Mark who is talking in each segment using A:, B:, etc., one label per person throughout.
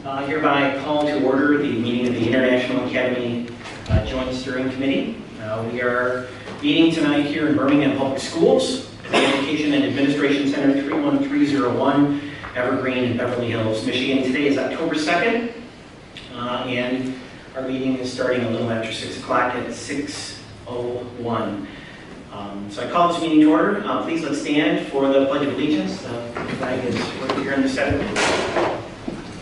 A: Hereby call to order the meeting of the International Academy Joint Steering Committee. We are meeting tonight here in Birmingham Public Schools at the Education and Administration Center, 31301 Evergreen, Beverly Hills, Michigan. Today is October 2nd, and our meeting is starting a little after 6 o'clock at 6:01. So I call this meeting to order. Please let's stand for the Pledge of Allegiance. The flag is right here in the center.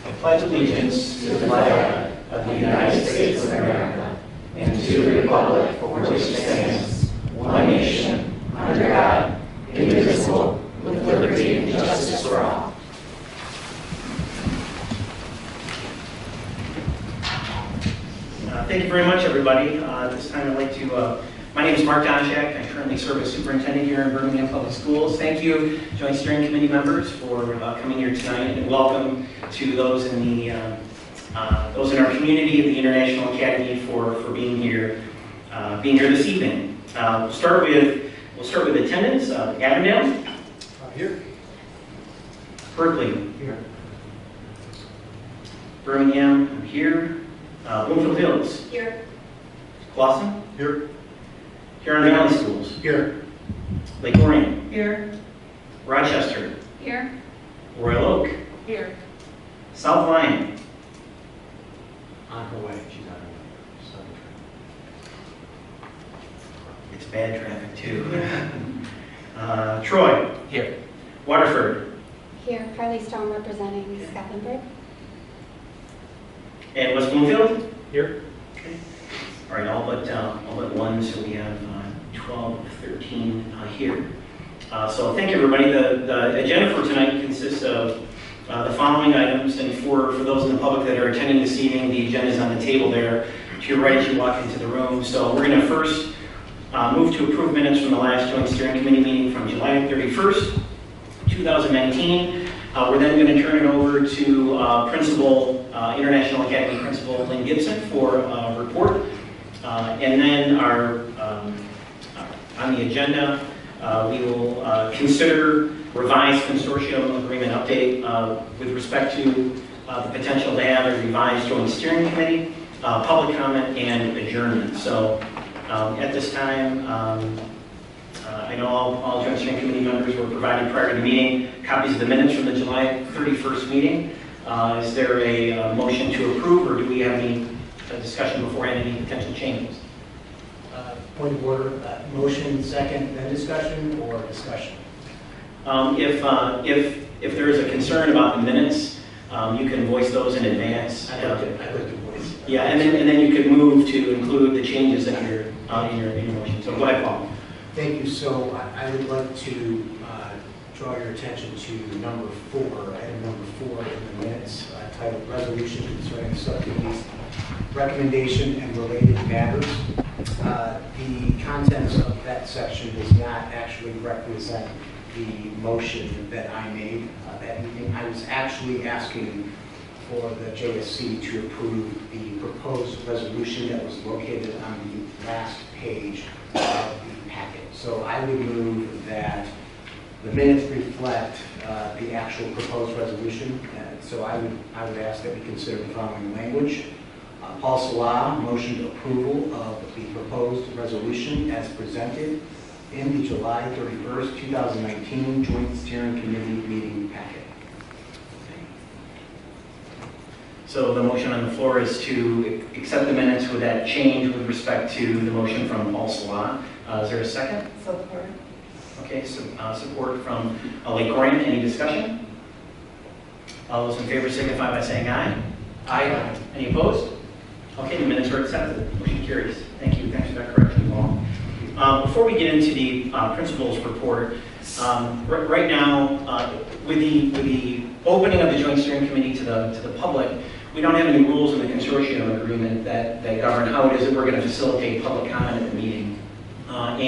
A: I pledge allegiance to the flag of the United States of America and to the republic for which it stands, one nation, under God, indivisible, with liberty and justice for all. Thank you very much, everybody. At this time, I'd like to my name is Mark Donchak. I currently serve as superintendent here in Birmingham Public Schools. Thank you, Joint Steering Committee members, for coming here tonight, and welcome to those in those in our community at the International Academy for being here this evening. We'll start with attendance. Avondale.
B: Here.
A: Berkeley.
B: Here.
A: Birmingham. Here. Bloomfield Hills.
C: Here.
A: Clawson.
B: Here.
A: Huron Valley Schools.
B: Here.
A: Lake Orion.
C: Here.
A: Rochester.
C: Here.
A: Royal Oak.
C: Here.
A: South Lyon.
B: On her way. She's on her way.
A: It's bad traffic too. Troy.
B: Here.
A: Waterford.
D: Here, Carly Stone representing Scotlandburg.
A: And West Bloomfield.
B: Here.
A: Okay. All right, all but one, so we have 12 of 13 here. So thank you, everybody. The agenda for tonight consists of the following items, and for those in the public that are attending this evening, the agenda is on the table there to your right as you walk into the room. So we're going to first move to approve minutes from the last Joint Steering Committee meeting from July 31st, 2019. We're then going to turn it over to International Academy Principal Lynn Gibson for a report. And then on the agenda, we will consider revised consortium agreement update with respect to the potential to have a revised joint steering committee, public comment, and adjournment. So at this time, I know all joint steering committee members were provided prior to the meeting copies of the minutes from the July 31st meeting. Is there a motion to approve, or do we have any discussion beforehand, any potential changes?
B: Point of order. Motion second, then discussion, or discussion?
A: If there is a concern about the minutes, you can voice those in advance.
B: I'd like to voice.
A: Yeah, and then you could move to include the changes that are in your motion. So go ahead, Paul.
B: Thank you. So I would like to draw your attention to item number 4 in the minutes, titled Resolution Concerning Subcommittees, Recommendation and Related Matters. The contents of that section does not actually represent the motion that I made that evening. I was actually asking for the JSC to approve the proposed resolution that was located on the last page of the packet. So I would move that the minutes reflect the actual proposed resolution. So I would ask that we consider the following language. Paul Salah motioned approval of the proposed resolution as presented in the July 31st, 2019 Joint Steering Committee meeting packet.
A: So the motion on the floor is to accept the minutes with that change with respect to the motion from Paul Salah. Is there a second?
C: Support.
A: Okay, so support from Lake Orion. Any discussion? All those in favor signify by saying aye. Aye. Any opposed? Okay, the minutes are accepted. Motion carries. Thank you. Thanks for that correction, Paul. Before we get into the principal's report, right now, with the opening of the Joint Steering Committee to the public, we don't have any rules in the consortium agreement that govern how it is that we're going to facilitate public comment at the meeting. I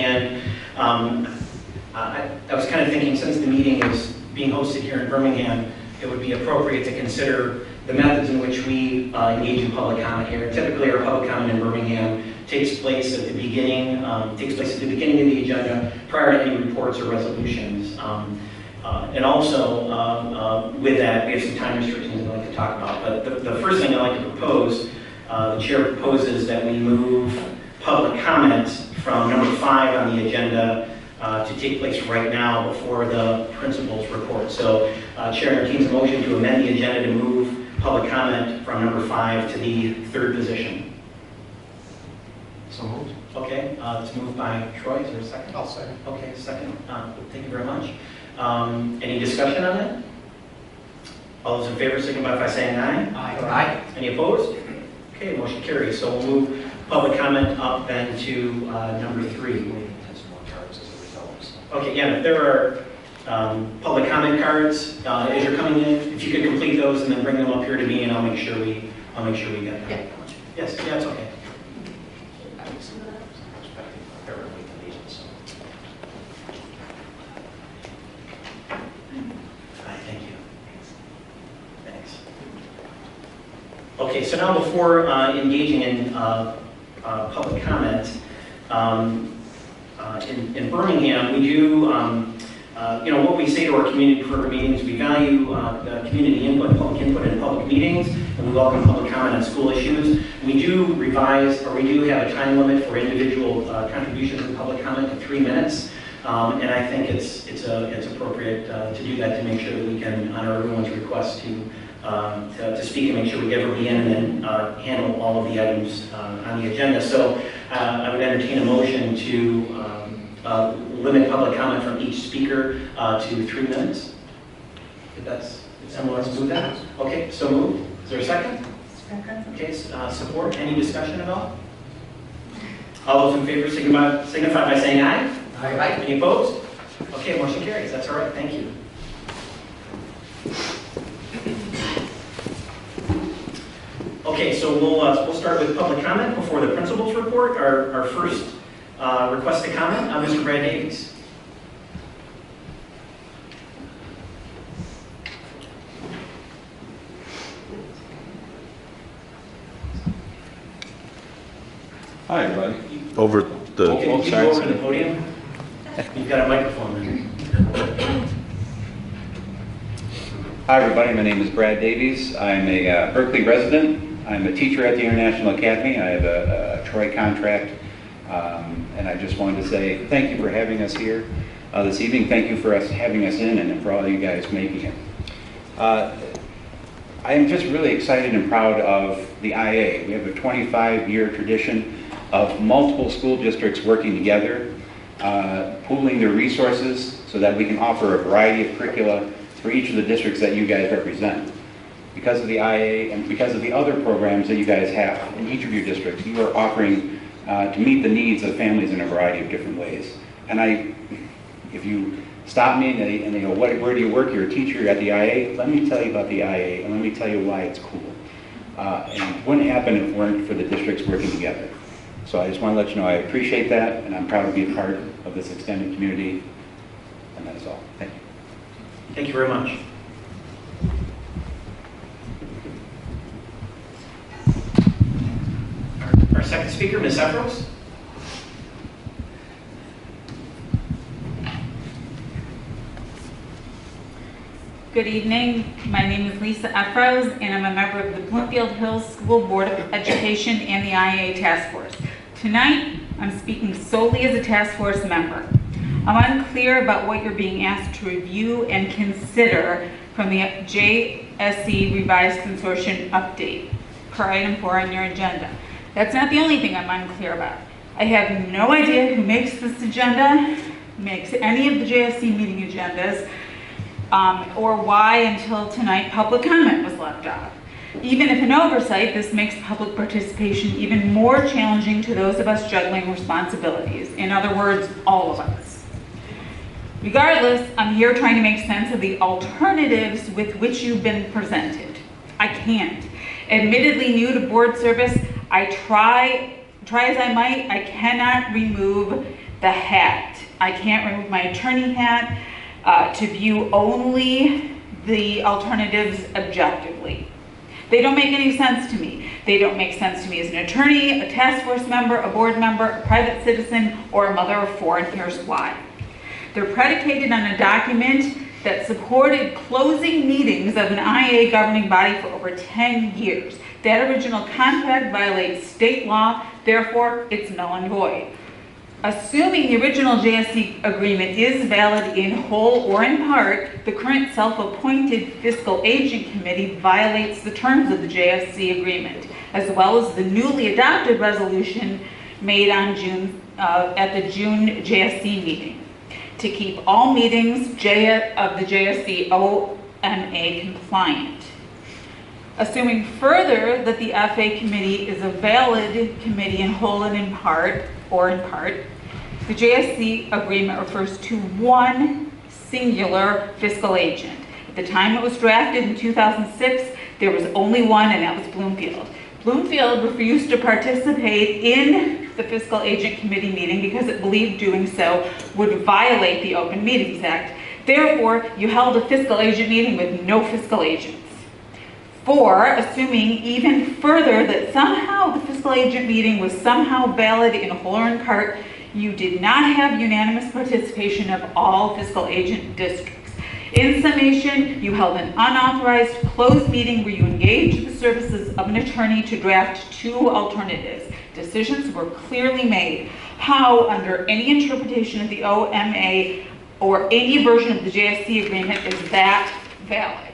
A: was kind of thinking, since the meeting is being hosted here in Birmingham, it would be appropriate to consider the methods in which we engage in public comment here. Typically, our public comment in Birmingham takes place at the beginning of the agenda, prior to any reports or resolutions. And also, with that, we have some time restrictions I'd like to talk about. But the first thing I'd like to propose, the chair proposes that we move public comment from number 5 on the agenda to take place right now before the principal's report. So, chair entertains a motion to amend the agenda to move public comment from number 5 to the 3rd position.
B: So moved.
A: Okay, it's moved by Troy. Is there a second?
B: I'll second.
A: Okay, second. Thank you very much. Any discussion on that? All those in favor signify by saying aye.
B: Aye.
A: Any opposed? Okay, motion carries. So we'll move public comment up then to number 3. Okay, yeah, if there are public comment cards as you're coming in, if you could complete those and then bring them up here to me, and I'll make sure we get them.
B: Yeah.
A: Yes, yeah, it's okay. Thank you. Thanks. Okay, so now before engaging in public comment, in Birmingham, we do, what we say to our community preferred meetings, we value community input, public input in public meetings, and we welcome public comment on school issues. We do revise, or we do have a time limit for individual contributions in public comment to 3 minutes. And I think it's appropriate to do that to make sure that we can honor everyone's request to speak and make sure we get everybody in and then handle all of the items on the agenda. So I would entertain a motion to limit public comment from each speaker to 3 minutes. If that's, if someone wants to move that. Okay, so moved. Is there a second?
D: Second.
A: Okay, support. Any discussion at all? All those in favor signify by saying aye.
B: Aye.
A: Any opposed? Okay, motion carries. That's all right. Thank you. Okay, so we'll start with public comment before the principal's report. Our first request to comment, Mr. Brad Davies.
C: Hi, everybody. Over the.
A: Okay, you go over to the podium. You've got a microphone there.
E: Hi, everybody. My name is Brad Davies. I'm a Berkeley resident. I'm a teacher at the International Academy. I have a Troy contract. And I just wanted to say thank you for having us here this evening. Thank you for having us in and for all you guys making it. I am just really excited and proud of the IA. We have a 25-year tradition of multiple school districts working together, pooling their resources so that we can offer a variety of curricula for each of the districts that you guys represent. Because of the IA and because of the other programs that you guys have in each of your districts, you are offering to meet the needs of families in a variety of different ways. And if you stop me and they go, where do you work? You're a teacher at the IA. Let me tell you about the IA and let me tell you why it's cool. And it wouldn't happen if it weren't for the districts working together. So I just want to let you know I appreciate that, and I'm proud to be a part of this extended community. And that's all. Thank you.
A: Thank you very much. Our second speaker, Ms. Efros.
F: Good evening. My name is Lisa Efros, and I'm a member of the Bloomfield Hills School Board of Education and the IA Task Force. Tonight, I'm speaking solely as a task force member. I'm unclear about what you're being asked to review and consider from the JSC Revised Consortium Update per item 4 on your agenda. That's not the only thing I'm unclear about. I have no idea who makes this agenda, makes any of the JSC meeting agendas, or why until tonight public comment was left off. Even if an oversight, this makes public participation even more challenging to those of us juggling responsibilities. In other words, all of us. Regardless, I'm here trying to make sense of the alternatives with which you've been presented. I can't. Admittedly new to board service, I try as I might, I cannot remove the hat. I can't remove my attorney hat to view only the alternatives objectively. They don't make any sense to me. They don't make sense to me as an attorney, a task force member, a board member, a private citizen, or a mother of 4, and here's why. They're predicated on a document that supported closing meetings of an IA governing body for over 10 years. That original contract violates state law, therefore it's null and void. Assuming the original JSC agreement is valid in whole or in part, the current self-appointed fiscal agent committee violates the terms of the JSC agreement, as well as the newly adopted resolution made on at the June JSC meeting to keep all meetings of the JSC OMA compliant. Assuming further that the FA committee is a valid committee in whole and in part, or in part, the JSC agreement refers to one singular fiscal agent. At the time it was drafted in 2006, there was only one, and that was Bloomfield. Bloomfield refused to participate in the fiscal agent committee meeting because it believed doing so would violate the Open Meetings Act. Therefore, you held a fiscal agent meeting with no fiscal agents. 4, assuming even further that somehow the fiscal agent meeting was somehow valid in whole or in part, you did not have unanimous participation of all fiscal agent districts. In summation, you held an unauthorized closed meeting where you engaged the services of an attorney to draft 2 alternatives. Decisions were clearly made. How, under any interpretation of the OMA or any version of the JSC agreement, is that valid?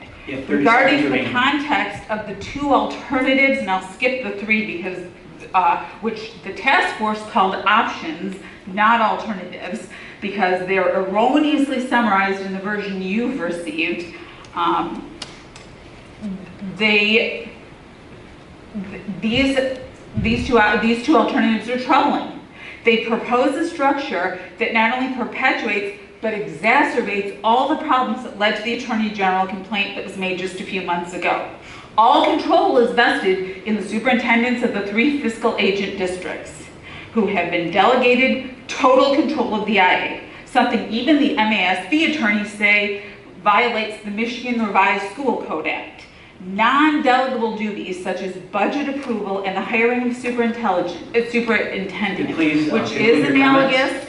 F: Regarding the context of the 2 alternatives, and I'll skip the 3 because which the task force called options, not alternatives, because they're erroneously summarized in the version you've received. These two alternatives are troubling. They propose a structure that not only perpetuates but exacerbates all the problems that led to the Attorney General complaint that was made just a few months ago. All control is vested in the superintendents of the 3 fiscal agent districts, who have been delegated total control of the IA, something even the MASB attorneys say violates the Michigan Revised School Code Act. Non-delegable duties such as budget approval and the hiring of superintendent, which is analogous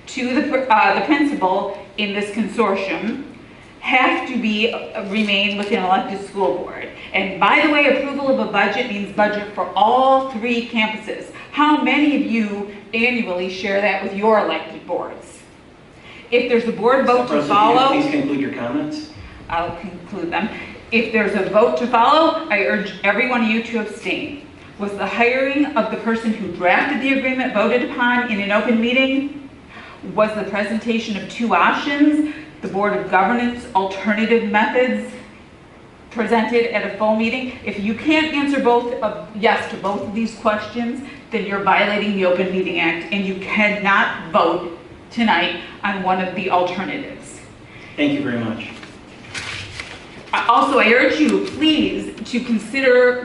F: to the principal in this consortium, have to remain within elected school board. And by the way, approval of a budget means budget for all 3 campuses. How many of you annually share that with your elected boards? If there's a board vote to follow,
A: please conclude your comments.
F: I'll conclude them. If there's a vote to follow, I urge every one of you to abstain. Was the hiring of the person who drafted the agreement voted upon in an open meeting? Was the presentation of 2 options, the Board of Governance alternative methods, presented at a full meeting? If you can't answer yes to both of these questions, then you're violating the Open Meeting Act, and you cannot vote tonight on one of the alternatives.
A: Thank you very much.
F: Also, I urge you, please, to consider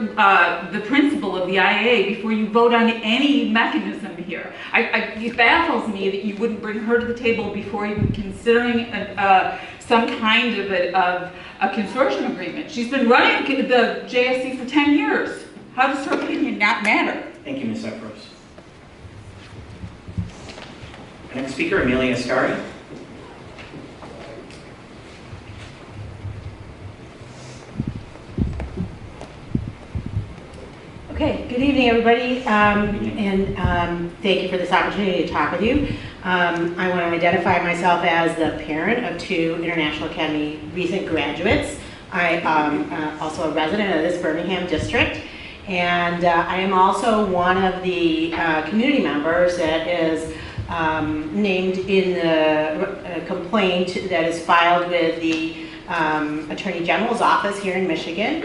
F: the principle of the IA before you vote on any mechanism here. It baffles me that you wouldn't bring her to the table before even considering some kind of a consortium agreement. She's been running the JSC for 10 years. How does her opinion not matter?
A: Thank you, Ms. Efros. Next speaker, Amelia Ascari.
G: Okay, good evening, everybody, thank you for this opportunity to talk with you. I want to identify myself as the parent of 2 International Academy recent graduates. I am also a resident of this Birmingham district, and I am also one of the community members that is named in the complaint that is filed with the Attorney General's office here in Michigan,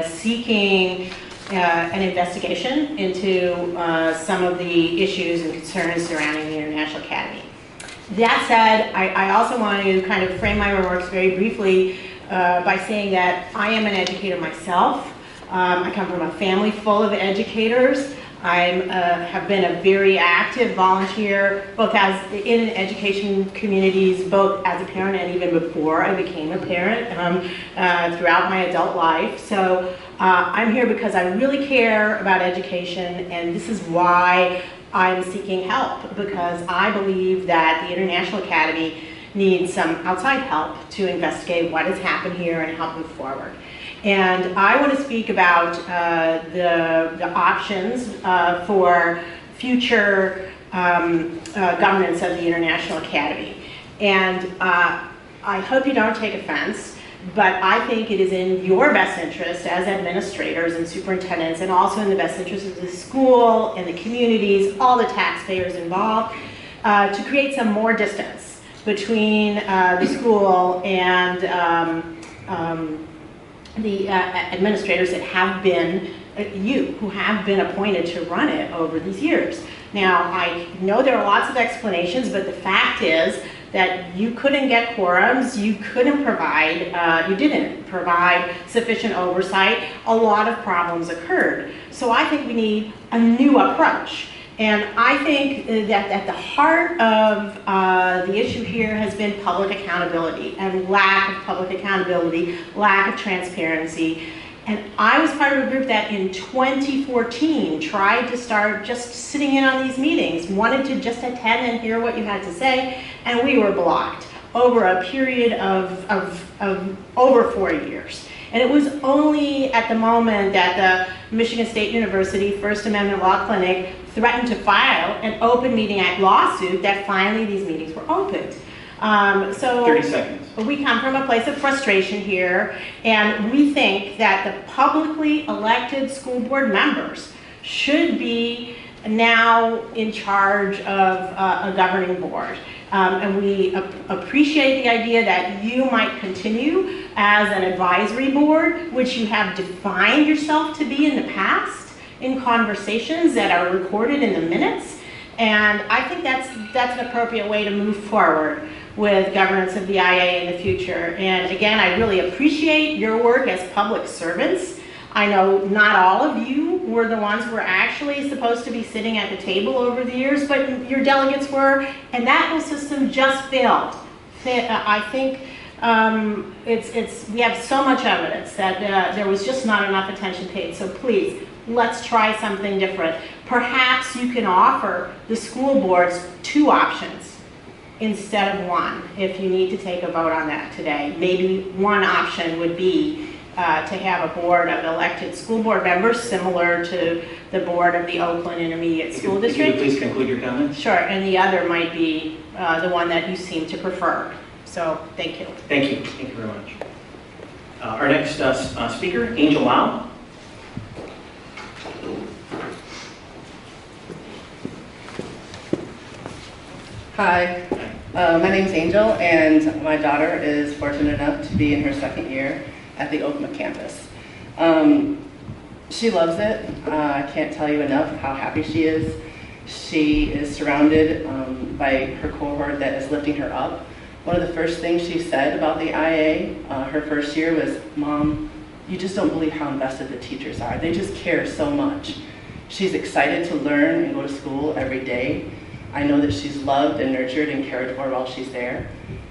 G: seeking an investigation into some of the issues and concerns surrounding the International Academy. That said, I also want to kind of frame my remarks very briefly by saying that I am an educator myself. I come from a family full of educators. I have been a very active volunteer, both in education communities, both as a parent and even before I became a parent, throughout my adult life. So I'm here because I really care about education, and this is why I'm seeking help, because I believe that the International Academy need some outside help to investigate what has happened here and help move forward. And I want to speak about the options for future governance of the International Academy. And I hope you don't take offense, but I think it is in your best interest as administrators and superintendents, and also in the best interest of the school and the communities, all the taxpayers involved, to create some more distance between the school and the administrators that have been, who have been appointed to run it over these years. Now, I know there are lots of explanations, but the fact is that you couldn't get quorums, you couldn't provide, you didn't provide sufficient oversight, a lot of problems occurred. So I think we need a new approach. And I think that at the heart of the issue here has been public accountability and lack of public accountability, lack of transparency. And I was part of a group that in 2014 tried to start just sitting in on these meetings, wanted to just attend and hear what you had to say, and we were blocked over a period of over 4 years. And it was only at the moment that the Michigan State University First Amendment Law Clinic threatened to file an open meeting act lawsuit that finally these meetings were opened. So
A: 30 seconds.
G: We come from a place of frustration here, and we think that the publicly elected school board members should be now in charge of a governing board. And we appreciate the idea that you might continue as an advisory board, which you have defined yourself to be in the past in conversations that are recorded in the minutes. And I think that's an appropriate way to move forward with governance of the IA in the future. And again, I really appreciate your work as public servants. I know not all of you were the ones who were actually supposed to be sitting at the table over the years, but your delegates were, and that whole system just failed. I think we have so much evidence that there was just not enough attention paid. So please, let's try something different. Perhaps you can offer the school boards 2 options instead of 1, if you need to take a vote on that today. Maybe one option would be to have a board of elected school board members similar to the board of the Oakland Intermediate School District.
A: If you would please conclude your comments.
G: Sure, and the other might be the one that you seem to prefer. So, thank you.
A: Thank you. Thank you very much. Our next speaker, Angel Lau.
H: Hi, my name's Angel, and my daughter is fortunate enough to be in her 2nd year at the Oakland campus. She loves it. I can't tell you enough how happy she is. She is surrounded by her cohort that is lifting her up. One of the first things she said about the IA, her first year, was, "Mom, you just don't believe how invested the teachers are. They just care so much." She's excited to learn and go to school every day. I know that she's loved and nurtured and cared for while she's there.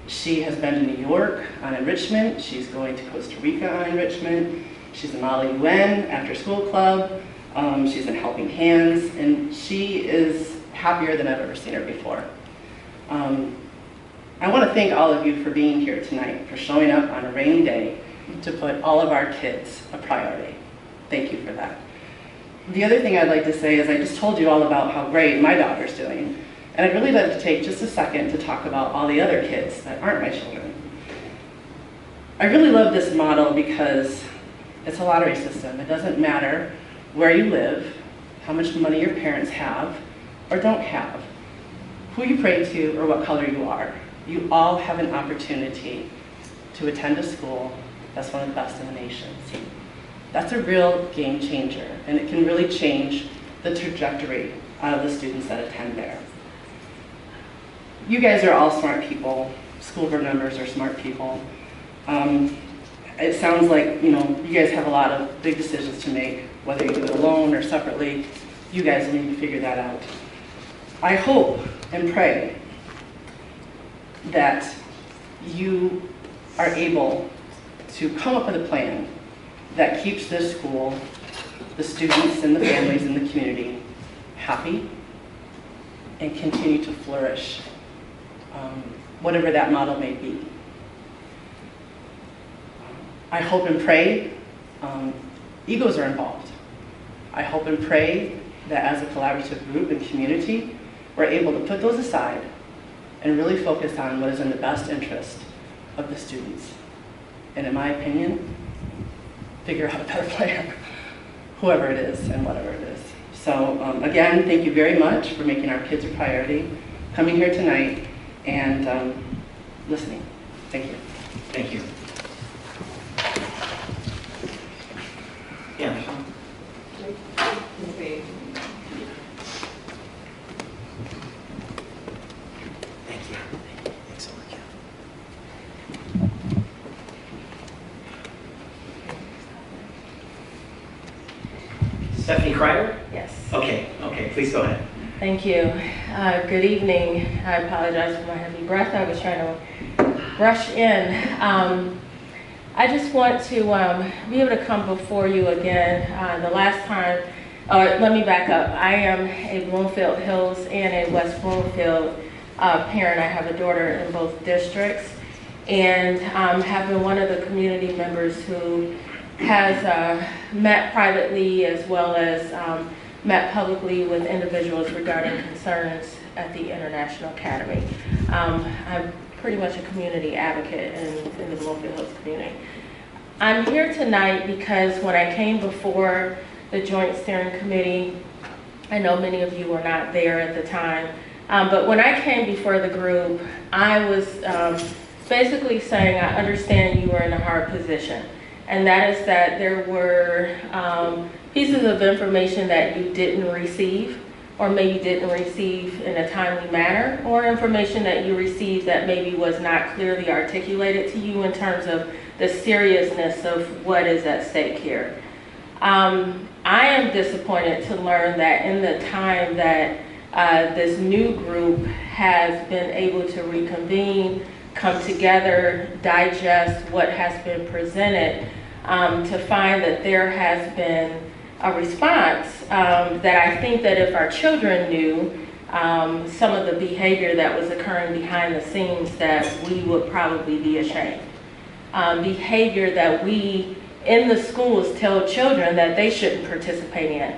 H: She has been to New York on enrichment. She's going to Costa Rica on enrichment. She's in Model UN after school club. She's in Helping Hands, and she is happier than I've ever seen her before. I want to thank all of you for being here tonight, for showing up on a rainy day to put all of our kids a priority. Thank you for that. The other thing I'd like to say is I just told you all about how great my daughter's doing. And I'd really like to take just a second to talk about all the other kids that aren't my children. I really love this model because it's a lottery system. It doesn't matter where you live, how much money your parents have or don't have, who you pray to, or what color you are. You all have an opportunity to attend a school that's one of the best in the nation. That's a real game changer, and it can really change the trajectory of the students that attend there. You guys are all smart people. School board members are smart people. It sounds like, you guys have a lot of big decisions to make, whether you do it alone or separately. You guys need to figure that out. I hope and pray that you are able to come up with a plan that keeps this school, the students and the families in the community happy and continue to flourish whatever that model may be. I hope and pray egos are involved. I hope and pray that as a collaborative group and community, we're able to put those aside and really focus on what is in the best interest of the students. And in my opinion, figure out a better plan, whoever it is and whatever it is. So again, thank you very much for making our kids a priority, coming here tonight and listening. Thank you.
A: Thank you. Yeah, Michelle? Thank you. Thanks so much. Stephanie Kreider?
I: Yes.
A: Okay, please go ahead.
I: Thank you. Good evening. I apologize for my heavy breath. I was trying to rush in. I just want to be able to come before you again. The last time, let me back up. I am a Bloomfield Hills and a West Bloomfield parent. I have a daughter in both districts and have been one of the community members who has met privately as well as met publicly with individuals regarding concerns at the International Academy. I'm pretty much a community advocate in the Bloomfield Hills community. I'm here tonight because when I came before the Joint Steering Committee, I know many of you were not there at the time, but when I came before the group, I was basically saying I understand you were in a hard position. And that is that there were pieces of information that you didn't receive, or maybe didn't receive in a timely manner, or information that you received that maybe was not clearly articulated to you in terms of the seriousness of what is at stake here. I am disappointed to learn that in the time that this new group has been able to reconvene, come together, digest what has been presented, to find that there has been a response that I think that if our children knew some of the behavior that was occurring behind the scenes, that we would probably be ashamed. Behavior that we in the schools tell children that they shouldn't participate in.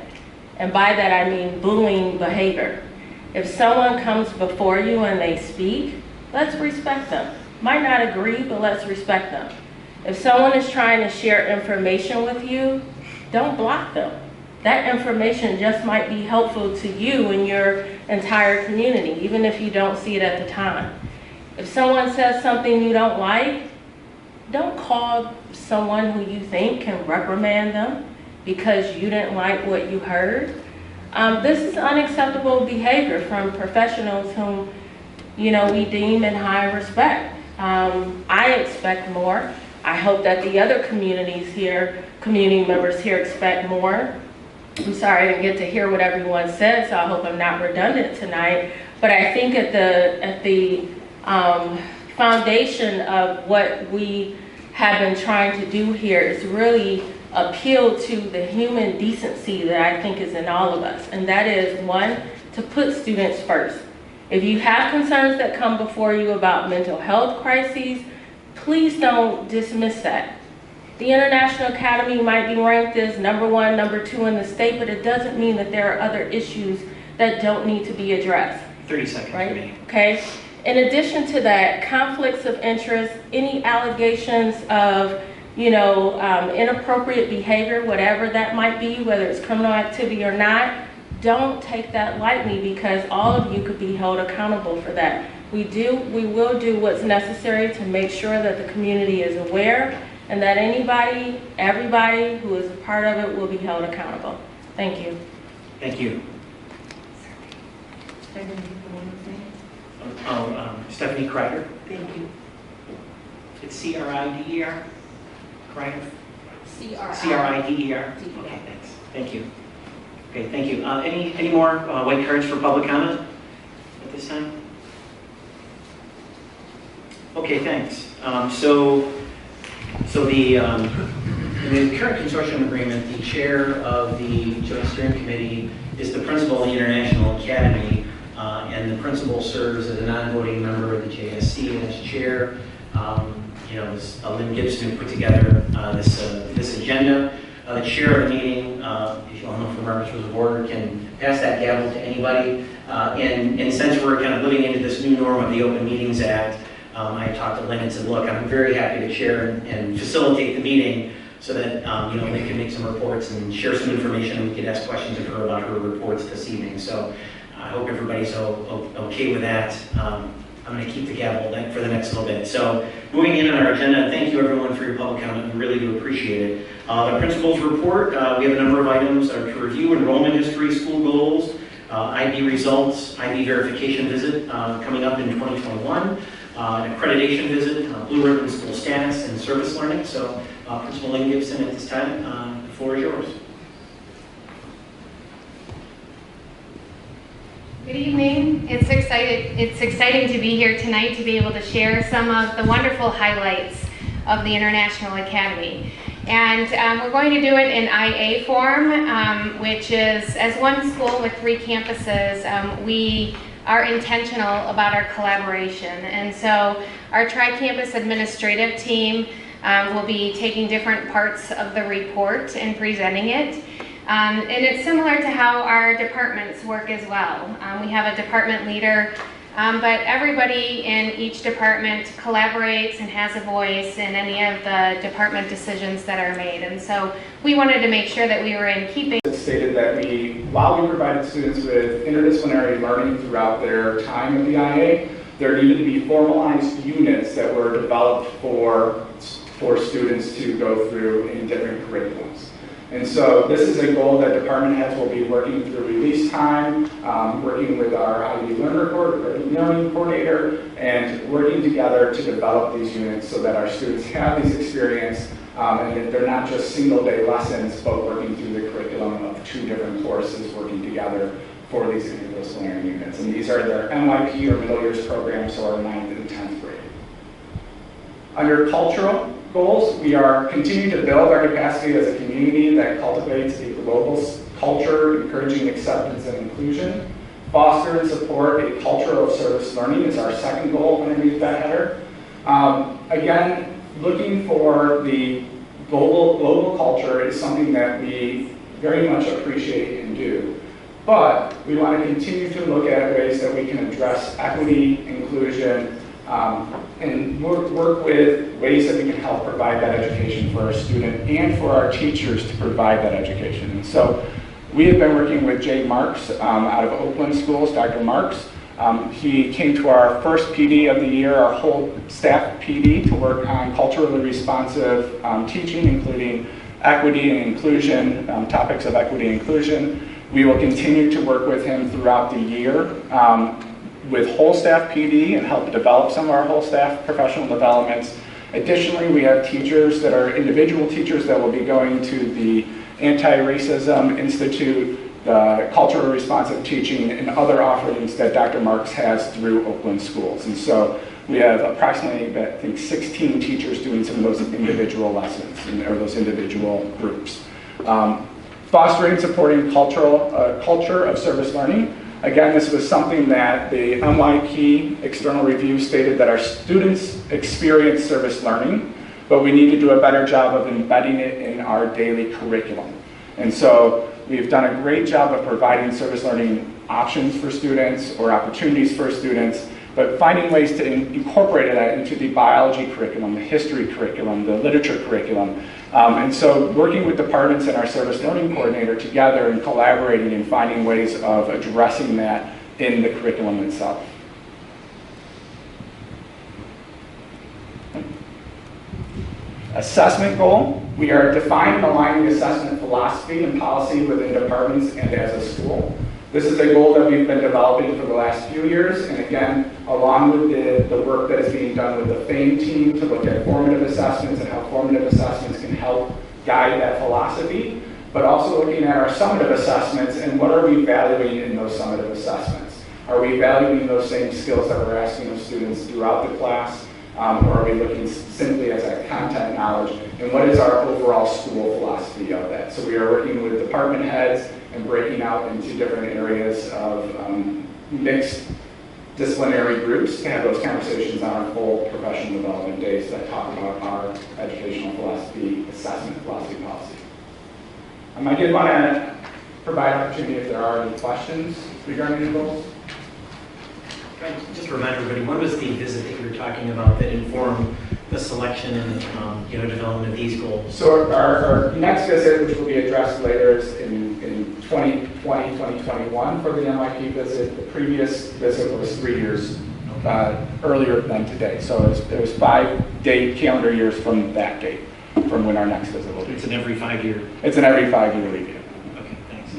I: And by that I mean bullying behavior. If someone comes before you and they speak, let's respect them. Might not agree, but let's respect them. If someone is trying to share information with you, don't block them. That information just might be helpful to you and your entire community, even if you don't see it at the time. If someone says something you don't like, don't call someone who you think can reprimand them because you didn't like what you heard. This is unacceptable behavior from professionals whom we deem in high respect. I expect more. I hope that the other community members here expect more. I'm sorry I didn't get to hear what everyone said, so I hope I'm not redundant tonight. But I think at the foundation of what we have been trying to do here is really appeal to the human decency that I think is in all of us. And that is, one, to put students first. If you have concerns that come before you about mental health crises, please don't dismiss that. The International Academy might be ranked as number 1, number 2 in the state, but it doesn't mean that there are other issues that don't need to be addressed.
A: 30 seconds,
I: right? Okay. In addition to that, conflicts of interest, any allegations of, inappropriate behavior, whatever that might be, whether it's criminal activity or not, don't take that lightly because all of you could be held accountable for that. We will do what's necessary to make sure that the community is aware and that everybody who is a part of it will be held accountable. Thank you.
A: Thank you. Stephanie Kreider.
I: Thank you.
A: It's C-R-I-D-E-R? Kreider?
I: C-R-I-D-E-R.
A: Okay, thanks. Thank you. Okay, thank you. Any more white cards for public comment at this time? Okay, thanks. So in the current consortium agreement, the chair of the Joint Steering Committee is the principal of the International Academy. and the principal serves as a non-voting member of the JSC and as chair. Lynn Gibson who put together this agenda. The chair of the meeting, if you all know from Robert's Rules of Order, can pass that gavel to anybody. And since we're kind of living into this new norm of the Open Meetings Act, I talked to Lynn and said, look, I'm very happy to chair and facilitate the meeting so that Lynn can make some reports and share some information, and we could ask questions of her about her reports this evening. So I hope everybody's okay with that. I'm going to keep the gavel for the next little bit. So moving in on our agenda, thank you everyone for your public comment. We really do appreciate it. The principal's report, we have a number of items that are to review: enrollment history, school goals, IB results, IB verification visit coming up in 2021, an accreditation visit, blue ribbon school status, and service learning. So Principal Lynn Gibson, at this time, the floor is yours.
D: Good evening. It's exciting to be here tonight to be able to share some of the wonderful highlights of the International Academy. And we're going to do it in IA form, which is, as one school with 3 campuses, we are intentional about our collaboration. And so our tri-campus administrative team will be taking different parts of the report and presenting it. And it's similar to how our departments work as well. We have a department leader, but everybody in each department collaborates and has a voice in any of the department decisions that are made. And so we wanted to make sure that we were in keeping.
J: It stated that while we provided students with interdisciplinary learning throughout their time at the IA, there needed to be formalized units that were developed for students to go through in different curriculums. And so this is a goal that department heads will be working through release time, working with our IB learning coordinator, and working together to develop these units so that our students have these experience and that they're not just single-day lessons, but working through the curriculum of 2 different courses working together for these interdisciplinary units. And these are their NYP or middle years programs, so our 9th and 10th grade. Under cultural goals, we are continuing to build our capacity as a community that cultivates a global culture, encouraging acceptance and inclusion. Foster and support a culture of service learning is our second goal underneath that header. Again, looking for the global culture is something that we very much appreciate and do. But we want to continue to look at ways that we can address equity, inclusion, and work with ways that we can help provide that education for our student and for our teachers to provide that education. And so we have been working with Jay Marks out of Oakland Schools, Dr. Marks. He came to our first PD of the year, our whole staff PD, to work on culturally responsive teaching, including equity and inclusion, topics of equity and inclusion. We will continue to work with him throughout the year with whole staff PD and help develop some of our whole staff professional developments. Additionally, we have teachers that are individual teachers that will be going to the Anti-Racism Institute, the Culturally Responsive Teaching, and other offerings that Dr. Marks has through Oakland Schools. And so we have approximately, I think, 16 teachers doing some of those individual lessons or those individual groups. Fostering and supporting culture of service learning. Again, this was something that the NYP external review stated that our students experience service learning, but we need to do a better job of embedding it in our daily curriculum. And so we've done a great job of providing service learning options for students or opportunities for students, but finding ways to incorporate that into the biology curriculum, the history curriculum, the literature curriculum. And so working with departments and our service learning coordinator together and collaborating and finding ways of addressing that in the curriculum itself. Assessment goal. We are defining and aligning assessment philosophy and policy within departments and as a school. This is a goal that we've been developing for the last few years, and again, along with the work that is being done with the FAME team to look at formative assessments and how formative assessments can help guide that philosophy, but also looking at our summative assessments and what are we valuing in those summative assessments. Are we valuing those same skills that we're asking of students throughout the class, or are we looking simply as a content knowledge, and what is our overall school philosophy of that? So we are working with department heads and breaking out into different areas of mixed disciplinary groups to have those conversations on our full professional development days that talk about our educational philosophy, assessment, philosophy, policy. I did want to provide opportunity if there are any questions regarding the goals.
A: Just to remind everybody, when was the visit that you were talking about that informed the selection and development of these goals?
J: So our next visit, which will be addressed later, is in 2020, 2021 for the NYP visit. The previous visit was 3 years earlier than today. So it was 5 calendar years from that date, from when our next visit will be.
A: It's an every 5-year.
J: It's an every 5-year review.
A: Okay, thanks.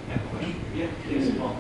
A: I have a question. Yeah, please, Paul.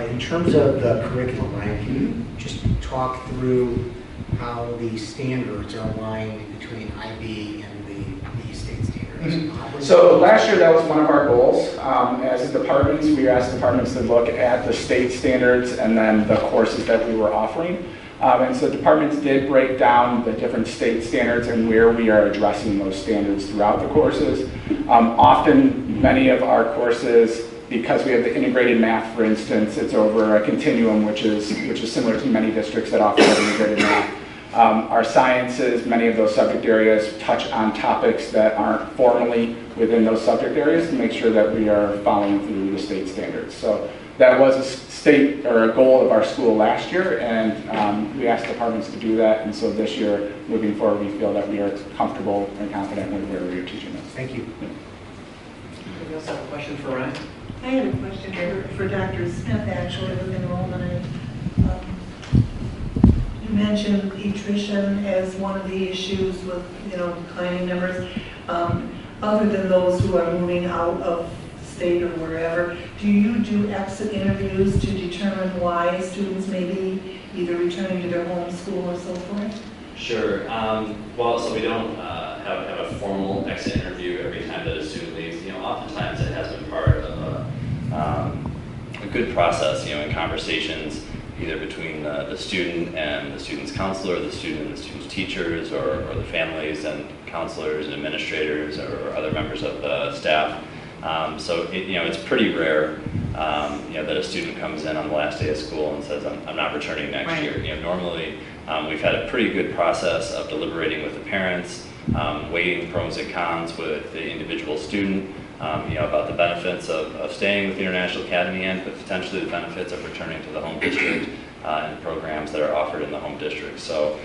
B: In terms of the curriculum, Ryan, can you just talk through how the standards are aligned between IB and the state standards?
J: So last year, that was one of our goals. As departments, we asked departments to look at the state standards and then the courses that we were offering. And so departments did break down the different state standards and where we are addressing those standards throughout the courses. Often, many of our courses, because we have the integrated math, for instance, it's over a continuum, which is similar to many districts that offer integrated math. Our sciences, many of those subject areas touch on topics that aren't formally within those subject areas to make sure that we are following through the state standards. So that was a state or a goal of our school last year, and we asked departments to do that. And so this year, moving forward, we feel that we are comfortable and confident with where we are teaching this.
B: Thank you.
A: Anybody else have a question for Ryan?
K: I had a question for Dr. Smith, actually, with enrollment. You mentioned attrition as one of the issues with, declining numbers. Other than those who are moving out of state or wherever, do you do exit interviews to determine why students may be either returning to their home school or so forth?
L: Sure. So we don't have a formal exit interview every time that a student leaves. Oftentimes it has been part of a good process, in conversations either between the student and the student's counselor, the student and the student's teachers, or the families and counselors and administrators or other members of the staff. So it's pretty rare, that a student comes in on the last day of school and says, I'm not returning next year. Normally we've had a pretty good process of deliberating with the parents, weighing pros and cons with the individual student, about the benefits of staying with the International Academy and potentially the benefits of returning to the home district and programs that are offered in the home district. So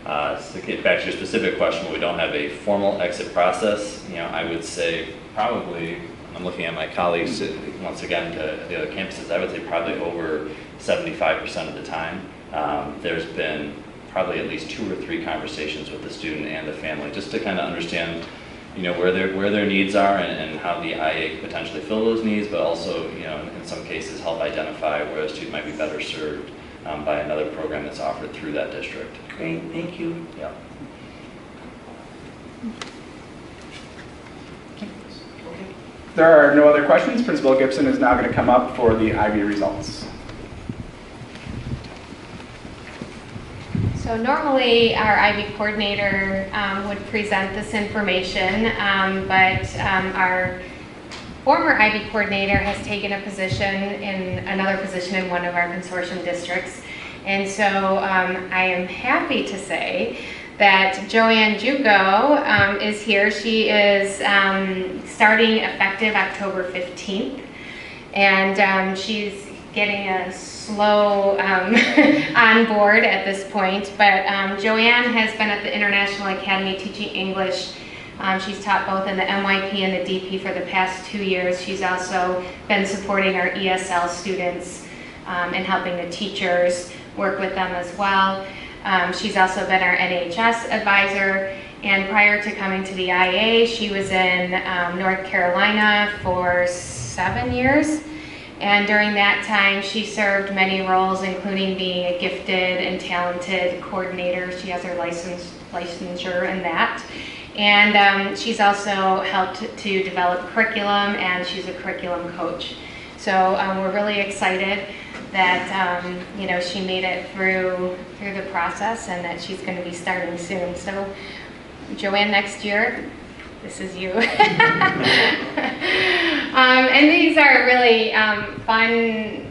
L: to get back to your specific question, we don't have a formal exit process. I would say probably, I'm looking at my colleagues once again to the other campuses, I would say probably over 75% of the time. There's been probably at least 2 or 3 conversations with the student and the family just to kind of understand where their needs are and how the IA can potentially fill those needs, but also, in some cases help identify where a student might be better served by another program that's offered through that district.
K: Great, thank you.
L: Yeah.
J: There are no other questions. Principal Gibson is now going to come up for the IB results.
D: So normally our IB coordinator would present this information, but our former IB coordinator has taken a position in another position in one of our consortium districts. And so I am happy to say that Joanne Jugo is here. She is starting effective October 15th, and she's getting a slow on board at this point, but Joanne has been at the International Academy teaching English. She's taught both in the MYP and the DP for the past 2 years. She's also been supporting our ESL students and helping the teachers work with them as well. She's also been our NHS advisor, and prior to coming to the IA, she was in North Carolina for 7 years. And during that time, she served many roles, including being a gifted and talented coordinator. She has her licensure in that. And she's also helped to develop curriculum, and she's a curriculum coach. So we're really excited that she made it through the process and that she's going to be starting soon. So Joanne, next year, this is you. And these are really fun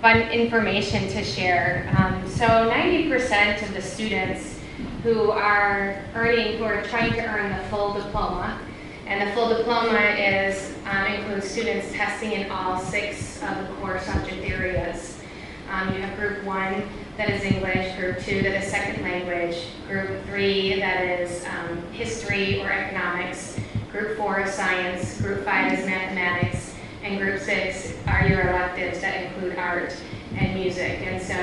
D: fun information to share. So 90% of the students who are trying to earn the full diploma, and the full diploma includes students testing in all 6 of the core subject areas. You have group 1 that is English, group 2 that is second language, group 3 that is history or economics, group 4 is science, group 5 is mathematics, and group 6 are your electives that include art and music. And so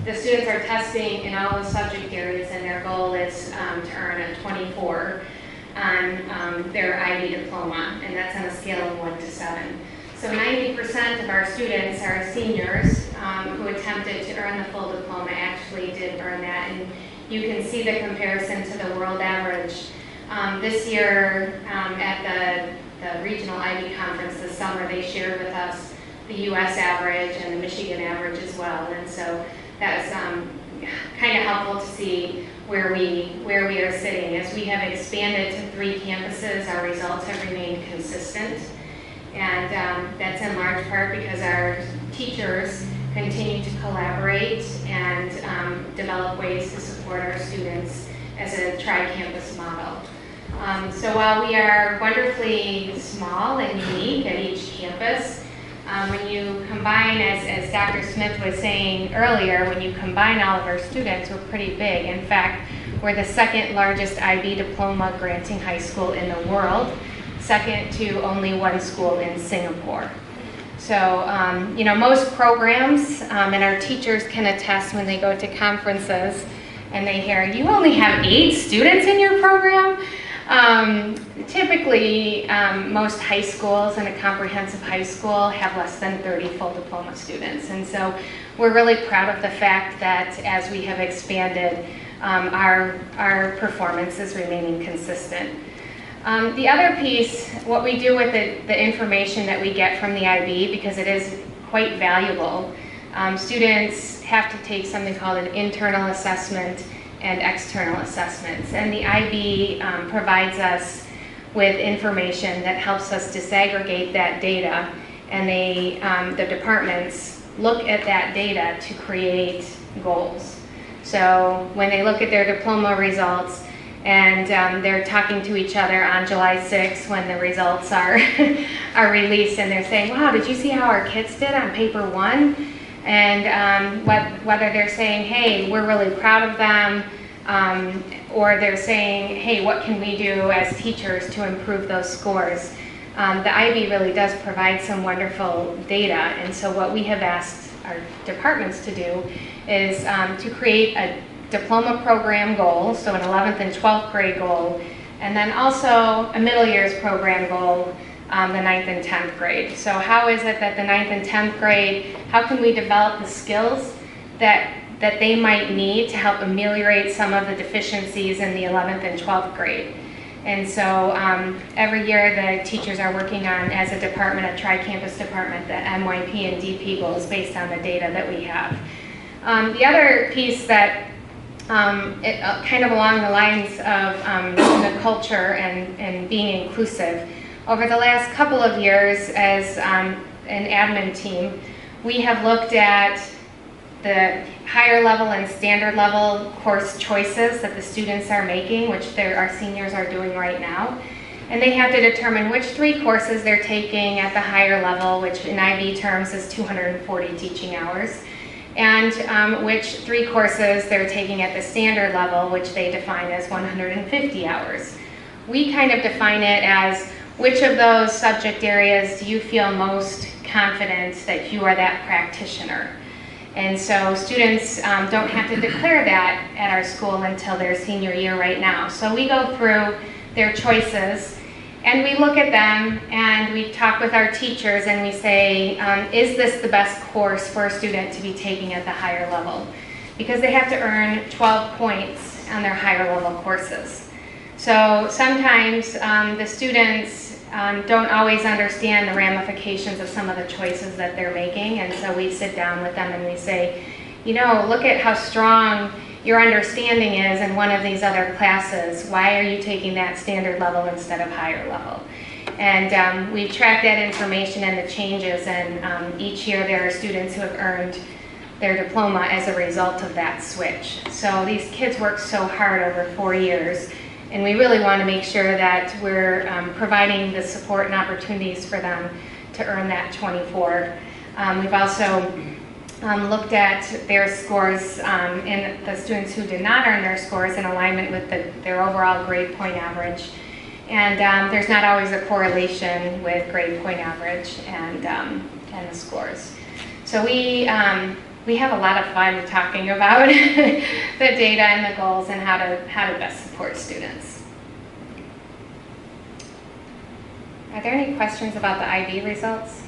D: the students are testing in all the subject areas, and their goal is to earn a 24 on their IB diploma, and that's on a scale of 1 to 7. So 90% of our students are seniors who attempted to earn the full diploma actually did earn that, and you can see the comparison to the world average. This year at the regional IB conference this summer, they shared with us the US average and the Michigan average as well, and so that was kind of helpful to see where we are sitting. As we have expanded to 3 campuses, our results have remained consistent. And that's in large part because our teachers continue to collaborate and develop ways to support our students as a tri-campus model. So while we are wonderfully small and unique at each campus, when you combine, as Dr. Smith was saying earlier, when you combine all of our students, we're pretty big. In fact, we're the 2nd largest IB diploma granting high school in the world, second to only 1 school in Singapore. So, most programs, and our teachers can attest when they go to conferences and they hear, you only have 8 students in your program? Typically, most high schools and a comprehensive high school have less than 30 full diploma students. And so we're really proud of the fact that as we have expanded, our performance is remaining consistent. The other piece, what we do with the information that we get from the IB, because it is quite valuable, students have to take something called an internal assessment and external assessments. And the IB provides us with information that helps us disaggregate that data, and the departments look at that data to create goals. So when they look at their diploma results, and they're talking to each other on July 6th when the results are released, and they're saying, wow, did you see how our kids did on paper 1? And whether they're saying, hey, we're really proud of them, or they're saying, hey, what can we do as teachers to improve those scores? The IB really does provide some wonderful data, and so what we have asked our departments to do is to create a diploma program goal, so an 11th and 12th grade goal, and then also a middle years program goal, the 9th and 10th grade. So how is it that the 9th and 10th grade, how can we develop the skills that they might need to help ameliorate some of the deficiencies in the 11th and 12th grade? And so every year the teachers are working on, as a department, a tri-campus department, the MYP and DP goals based on the data that we have. The other piece that kind of along the lines of the culture and being inclusive. Over the last couple of years as an admin team, we have looked at the higher level and standard level course choices that the students are making, which our seniors are doing right now. And they have to determine which 3 courses they're taking at the higher level, which in IB terms is 240 teaching hours. And which 3 courses they're taking at the standard level, which they define as 150 hours. We kind of define it as which of those subject areas do you feel most confident that you are that practitioner. And so students don't have to declare that at our school until their senior year right now. So we go through their choices and we look at them and we talk with our teachers and we say, is this the best course for a student to be taking at the higher level? Because they have to earn 12 points on their higher level courses. So sometimes the students don't always understand the ramifications of some of the choices that they're making, and so we sit down with them and we say, look at how strong your understanding is in one of these other classes. Why are you taking that standard level instead of higher level? And we've tracked that information and the changes, and each year there are students who have earned their diploma as a result of that switch. So these kids work so hard over 4 years, and we really want to make sure that we're providing the support and opportunities for them to earn that 24. We've also looked at their scores and the students who did not earn their scores in alignment with their overall grade point average. And there's not always a correlation with grade point average and the scores. So we have a lot of fun talking about the data and the goals and how to best support students. Are there any questions about the IB results?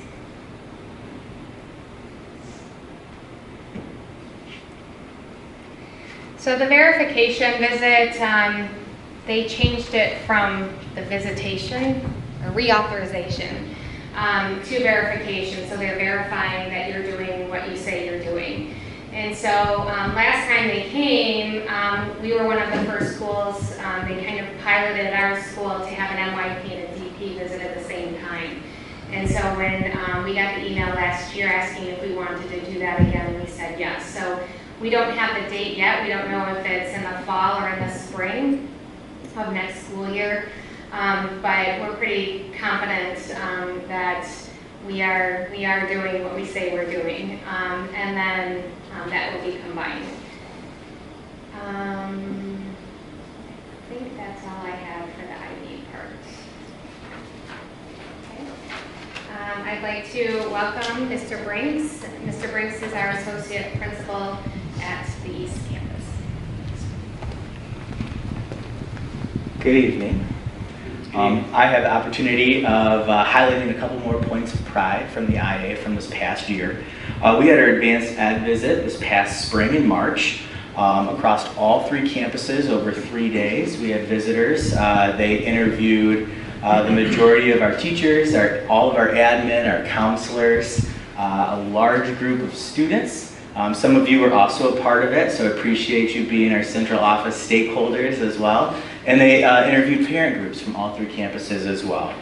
D: So the verification visit, they changed it from the visitation or reauthorization to verification. So they're verifying that you're doing what you say you're doing. And so last time they came, we were one of the first schools. They kind of piloted our school to have an NYP and a DP visit at the same time. And so when we got the email last year asking if we wanted to do that again, we said yes. So we don't have the date yet. We don't know if it's in the fall or in the spring of next school year. But we're pretty confident that we are doing what we say we're doing. And then that will be combined. I think that's all I have for the IB part. Okay. I'd like to welcome Mr. Brinks. Mr. Brinks is our associate principal at the East Campus.
M: Good evening. I have the opportunity of highlighting a couple more points of pride from the IA from this past year. We had our advanced ed visit this past spring in March across all 3 campuses over 3 days. We had visitors. They interviewed the majority of our teachers, all of our admin, our counselors, a large group of students. Some of you were also a part of it, so I appreciate you being our central office stakeholders as well. And they interviewed parent groups from all 3 campuses as well.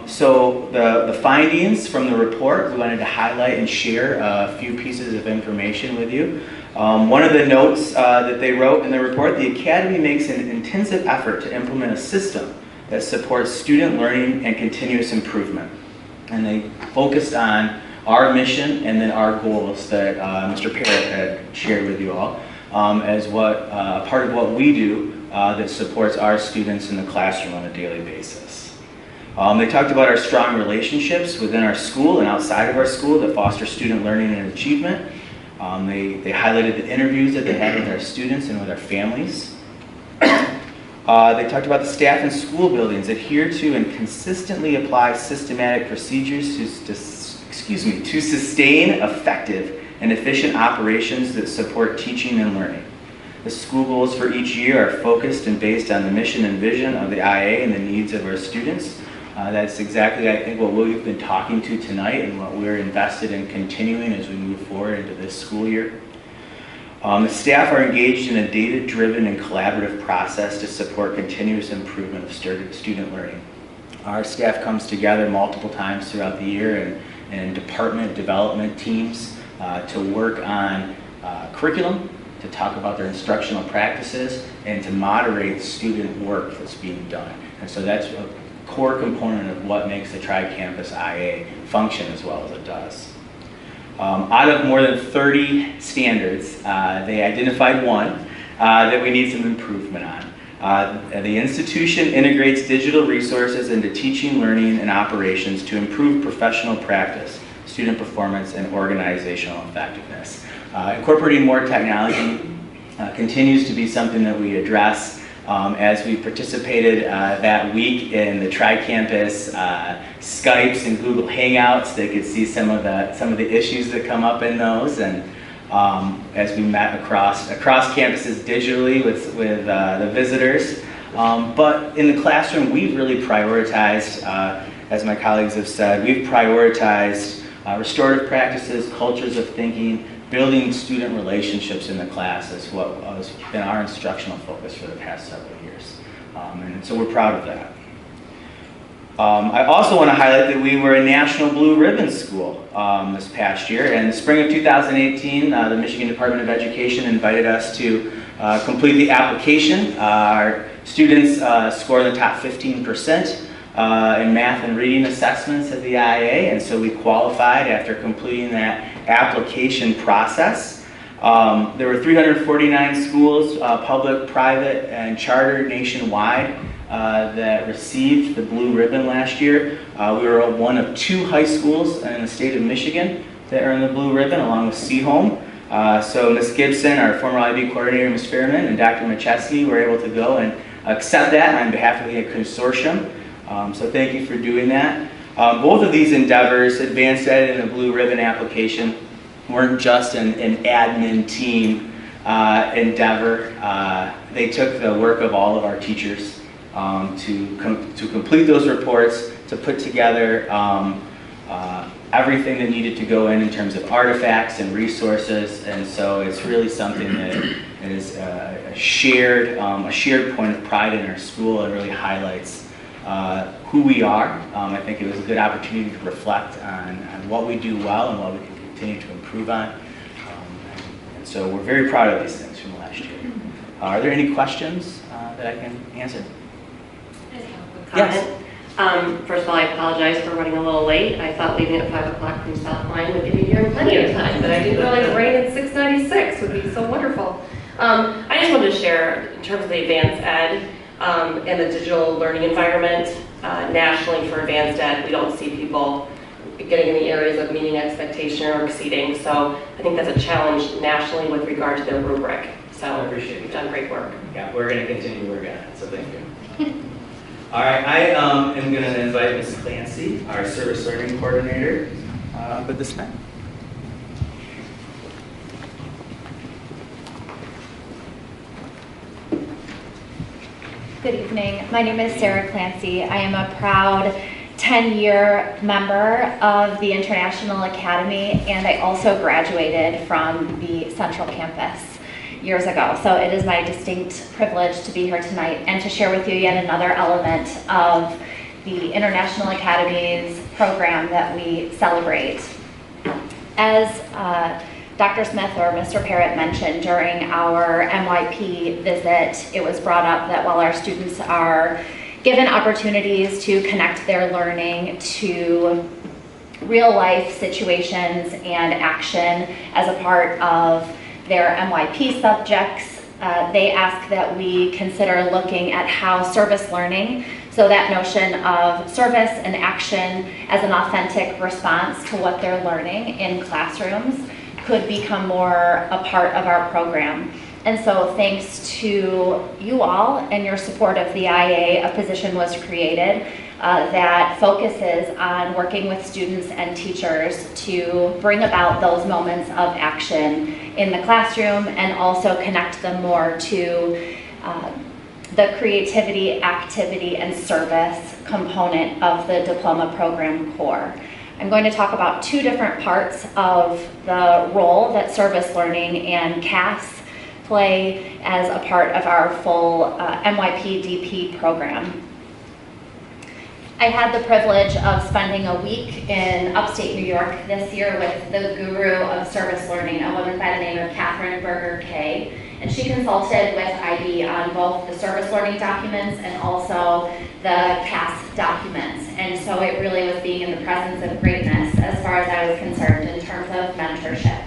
M: So the findings from the report, we wanted to highlight and share a few pieces of information with you. One of the notes that they wrote in the report, the Academy makes an intensive effort to implement a system that supports student learning and continuous improvement. And they focused on our mission and then our goals that Mr. Parrott had shared with you all as part of what we do that supports our students in the classroom on a daily basis. They talked about our strong relationships within our school and outside of our school that foster student learning and achievement. They highlighted the interviews that they had with our students and with our families. They talked about the staff in school buildings adhere to and consistently apply systematic procedures to sustain effective and efficient operations that support teaching and learning. The school goals for each year are focused and based on the mission and vision of the IA and the needs of our students. That's exactly, I think, what we've been talking to tonight and what we're invested in continuing as we move forward into this school year. The staff are engaged in a data-driven and collaborative process to support continuous improvement of student learning. Our staff comes together multiple times throughout the year and department development teams to work on curriculum, to talk about their instructional practices, and to moderate student work that's being done. And so that's a core component of what makes the Tri-Campus IA function as well as it does. Out of more than 30 standards, they identified one that we need some improvement on. The institution integrates digital resources into teaching, learning, and operations to improve professional practice, student performance, and organizational effectiveness. Incorporating more technology continues to be something that we address. As we participated that week in the Tri-Campus Skypes and Google Hangouts, they could see some of the issues that come up in those, and as we met across campuses digitally with the visitors. But in the classroom, we've really prioritized, as my colleagues have said, we've prioritized restorative practices, cultures of thinking, building student relationships in the class is what has been our instructional focus for the past several years. And so we're proud of that. I also want to highlight that we were a National Blue Ribbon School this past year. In the spring of 2018, the Michigan Department of Education invited us to complete the application. Our students scored in the top 15% in math and reading assessments at the IA, and so we qualified after completing that application process. There were 349 schools, public, private, and charter nationwide, that received the blue ribbon last year. We were one of 2 high schools in the state of Michigan that earned the blue ribbon, along with Seaholm. So Ms. Gibson, our former IB coordinator, Ms. Fairman, and Dr. Macheski were able to go and accept that on behalf of the consortium. So thank you for doing that. Both of these endeavors, Advanced Ed and the blue ribbon application, weren't just an admin team endeavor. They took the work of all of our teachers to complete those reports, to put together everything that needed to go in terms of artifacts and resources, and so it's really something that is a shared point of pride in our school. It really highlights who we are. I think it was a good opportunity to reflect on what we do well and what we can continue to improve on. And so we're very proud of these things from last year. Are there any questions that I can answer?
N: Yes. First of all, I apologize for running a little late. I thought leaving at 5 o'clock from South Line would give me here in plenty of time, but I didn't realize rain at 6:96 would be so wonderful. I just wanted to share, in terms of the advanced ed and the digital learning environment, nationally for advanced ed, we don't see people getting in the areas of meeting expectation or exceeding. So I think that's a challenge nationally with regard to their rubric. So
M: I appreciate it.
N: You've done great work.
M: Yeah, we're going to continue to work on it, so thank you. All right, I am going to invite Ms. Clancy, our service learning coordinator, with this time.
O: Good evening. My name is Sarah Clancy. I am a proud 10-year member of the International Academy, and I also graduated from the Central Campus years ago. So it is my distinct privilege to be here tonight and to share with you yet another element of the International Academy's program that we celebrate. As Dr. Smith or Mr. Parrott mentioned during our MYP visit, it was brought up that while our students are given opportunities to connect their learning to real life situations and action as a part of their MYP subjects, they ask that we consider looking at how service learning, so that notion of service and action as an authentic response to what they're learning in classrooms, could become more a part of our program. And so thanks to you all and your support of the IA, a position was created that focuses on working with students and teachers to bring about those moments of action in the classroom and also connect them more to the creativity, activity, and service component of the diploma program core. I'm going to talk about 2 different parts of the role that service learning and CAS play as a part of our full MYP DP program. I had the privilege of spending a week in upstate New York this year with the guru of service learning, a woman by the name of Catherine Berger Kay. And she consulted with IB on both the service learning documents and also the CAS documents. And so it really was being in the presence of greatness as far as I was concerned in terms of mentorship.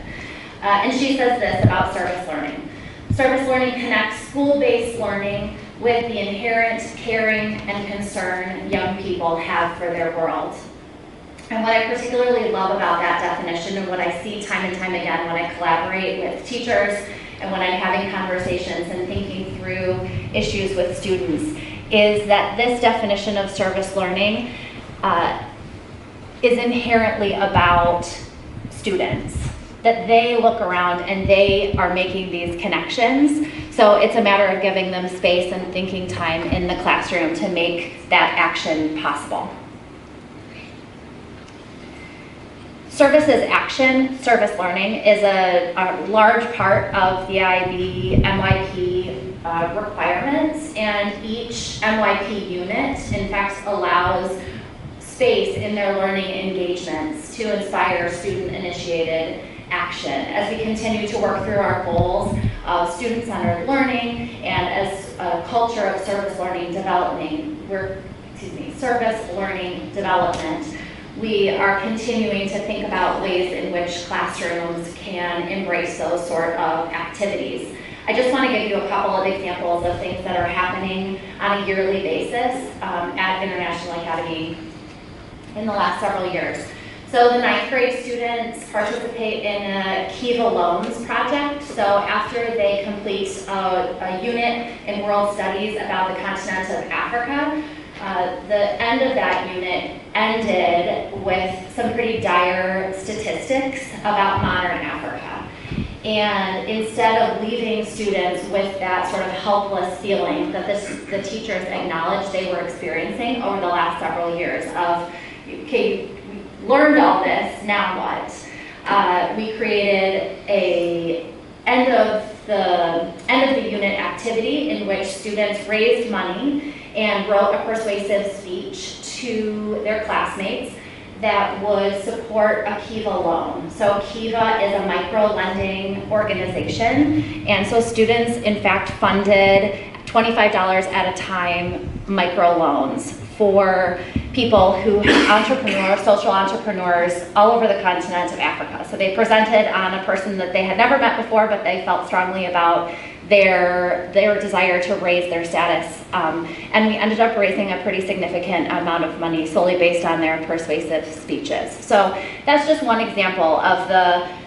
O: And she says this about service learning. Service learning connects school-based learning with the inherent caring and concern young people have for their world. And what I particularly love about that definition and what I see time and time again when I collaborate with teachers and when I'm having conversations and thinking through issues with students is that this definition of service learning is inherently about students, that they look around and they are making these connections. So it's a matter of giving them space and thinking time in the classroom to make that action possible. Services action, service learning, is a large part of the IB MYP requirements, and each MYP unit, in fact, allows space in their learning engagements to inspire student-initiated action. As we continue to work through our goals of student-centered learning and as a culture of service learning development, we are continuing to think about ways in which classrooms can embrace those sort of activities. I just want to give you a couple of examples of things that are happening on a yearly basis at International Academy in the last several years. So the 9th grade students participate in a Kiva Loans project. So after they complete a unit in World Studies about the continent of Africa, the end of that unit ended with some pretty dire statistics about modern Africa. And instead of leaving students with that sort of helpless feeling that the teachers acknowledged they were experiencing over the last several years of, okay, we learned all this, now what? We created a end of the unit activity in which students raised money and wrote a persuasive speech to their classmates that would support a Kiva loan. So Kiva is a micro-lending organization, and so students in fact funded $25 at a time microloans for people who entrepreneurs, social entrepreneurs all over the continent of Africa. So they presented on a person that they had never met before, but they felt strongly about their desire to raise their status. And we ended up raising a pretty significant amount of money solely based on their persuasive speeches. So that's just one example of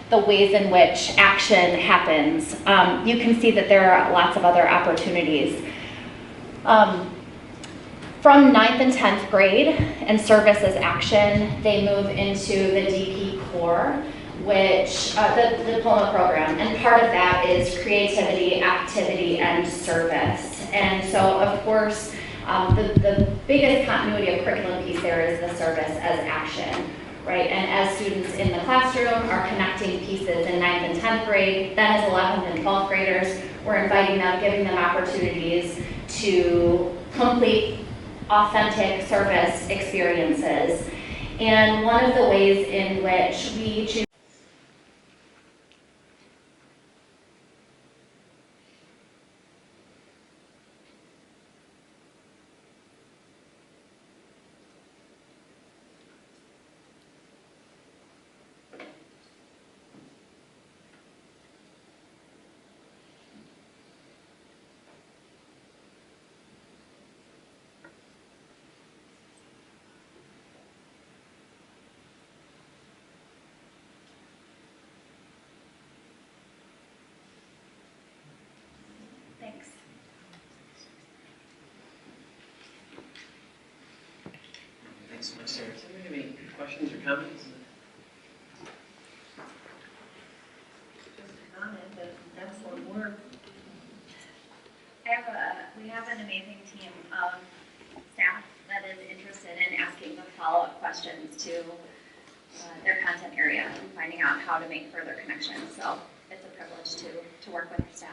O: the ways in which action happens. You can see that there are lots of other opportunities. From 9th and 10th grade and services action, they move into the DP core, which the diploma program, and part of that is creativity, activity, and service. And so, of course, the biggest continuity of curriculum piece there is the service as action, right? And as students in the classroom are connecting pieces in 9th and 10th grade, then as 11th and 12th graders, we're inviting them, giving them opportunities to complete authentic service experiences. And one of the ways in which we choose Thanks.
A: Thanks so much, Sarah. Does anybody have any questions or comments?
K: Just a comment that excellent work.
O: We have an amazing team of staff that is interested in asking the follow-up questions to their content area and finding out how to make further connections. So it's a privilege to work with your staff.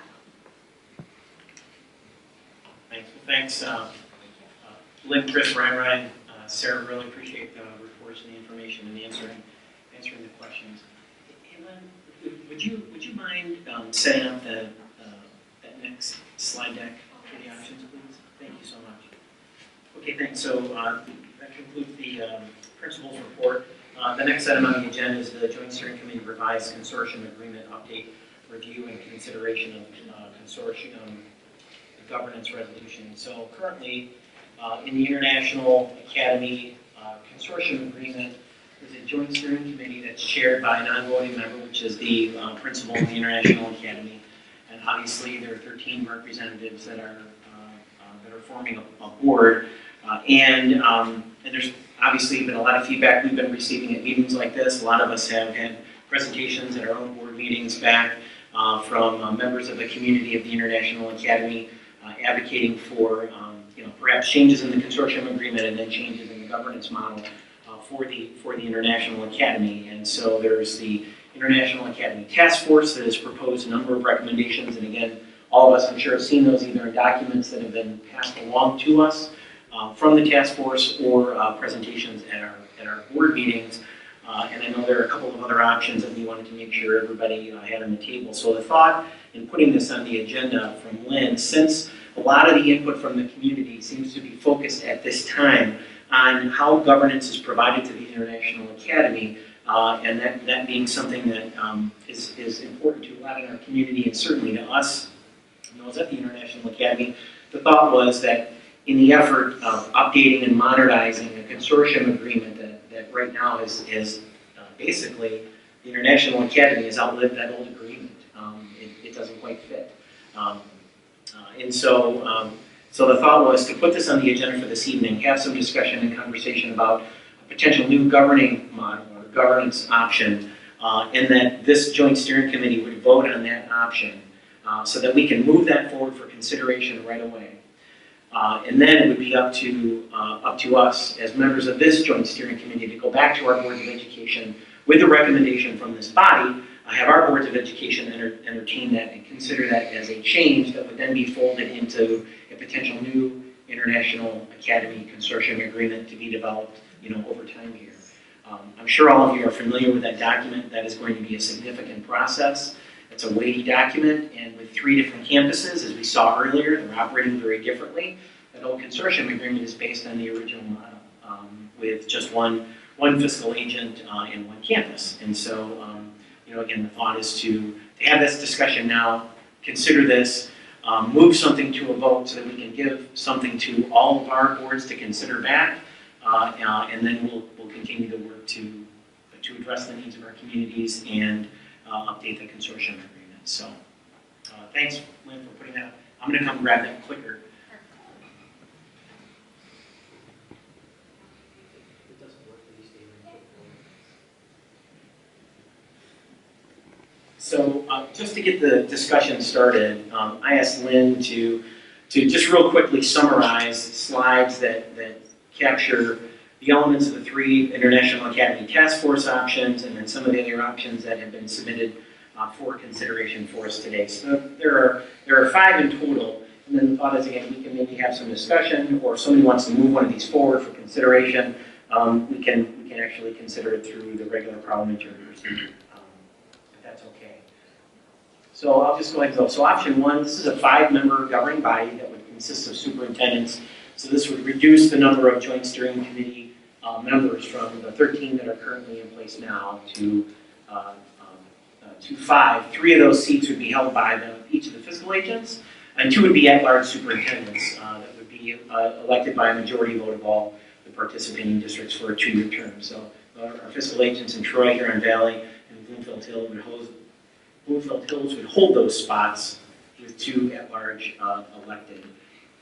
A: Thanks. Well, thanks, Lynn, Chris, Ryan, Sarah. Really appreciate the reports and the information and answering the questions. Hey, Lynn, would you mind setting up that next slide deck for the options, please? Thank you so much. Okay, thanks. So that concludes the principal's report. The next item on the agenda is the Joint Steering Committee revised consortium agreement update, review, and consideration of consortium governance resolution. So currently, in the International Academy Consortium Agreement, there's a joint steering committee that's chaired by a non-voting member, which is the principal of the International Academy. And obviously, there are 13 representatives that are forming a board. And there's obviously been a lot of feedback we've been receiving at meetings like this. A lot of us have had presentations at our own board meetings back from members of the community of the International Academy advocating for perhaps changes in the consortium agreement and then changes in the governance model for the International Academy. And so there's the International Academy Task Force that has proposed a number of recommendations. And again, all of us, I'm sure, have seen those either in documents that have been passed along to us from the task force or presentations at our board meetings. And I know there are a couple of other options that we wanted to make sure everybody had on the table. So the thought in putting this on the agenda from Lynn, since a lot of the input from the community seems to be focused at this time on how governance is provided to the International Academy, and that being something that is important to a lot in our community and certainly to us and those at the International Academy, the thought was that in the effort of updating and modernizing a consortium agreement that right now is basically the International Academy has outlived that old agreement. It doesn't quite fit. And so the thought was to put this on the agenda for this evening, have some discussion and conversation about a potential new governing model or governance option, and that this joint steering committee would vote on that option so that we can move that forward for consideration right away. And then it would be up to us as members of this joint steering committee to go back to our boards of education with a recommendation from this body, have our boards of education entertain that and consider that as a change that would then be folded into a potential new International Academy Consortium agreement to be developed, over time here. I'm sure all of you are familiar with that document. That is going to be a significant process. It's a weighty document, and with 3 different campuses, as we saw earlier, they're operating very differently. That old consortium agreement is based on the original model, with just one fiscal agent and one campus. And so, again, the thought is to have this discussion now, consider this, move something to a vote so that we can give something to all of our boards to consider back, and then we'll continue to work to address the needs of our communities and update the consortium agreement. So thanks, Lynn, for putting that up. I'm going to come grab that clicker. So just to get the discussion started, I asked Lynn to just real quickly summarize slides that capture the elements of the 3 International Academy Task Force options and then some of the other options that have been submitted for consideration for us today. So there are 5 in total, and then the thought is, again, we can maybe have some discussion, or if somebody wants to move one of these forward for consideration, we can actually consider it through the regular parliamentary procedure, if that's okay. So I'll just go ahead and go. So option 1, this is a 5-member governing body that would consist of superintendents. So this would reduce the number of joint steering committee members from the 13 that are currently in place now to 5. 3 of those seats would be held by each of the fiscal agents, and 2 would be at-large superintendents that would be elected by a majority vote of all the participating districts for a 2-year term. So our fiscal agents in Troy, Huron Valley, and Bloomfield Hills would hold those spots with 2 at-large elected.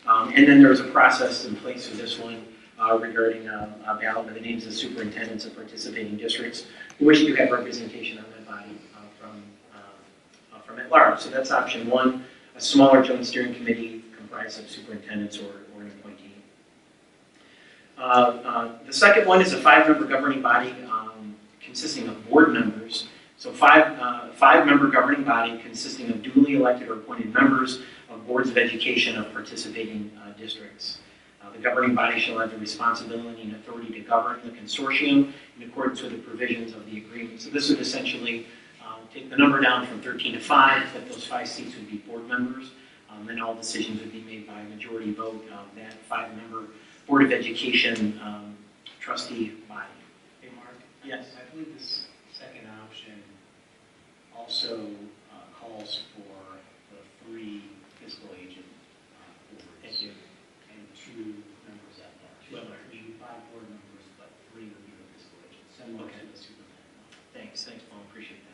A: And then there was a process in place for this one regarding a ballot with the names of superintendents of participating districts who wish to have representation on that body from at large. So that's option 1, a smaller joint steering committee comprised of superintendents or an appointee. The second one is a 5-member governing body consisting of board members. So 5-member governing body consisting of duly elected or appointed members of boards of education of participating districts. The governing body shall have the responsibility and authority to govern the consortium in accordance with the provisions of the agreement. So this would essentially take the number down from 13 to 5, that those 5 seats would be board members, and all decisions would be made by a majority vote of that 5-member Board of Education trustee body. Hey, Mark? Yes?
B: I believe this second option also calls for the 3 fiscal agent boards.
A: Thank you.
B: And 2 members at large. Well, there would be 5 board members, but 3 would be the fiscal agent, similar to the superintendent.
A: Thanks, Paul. Appreciate that.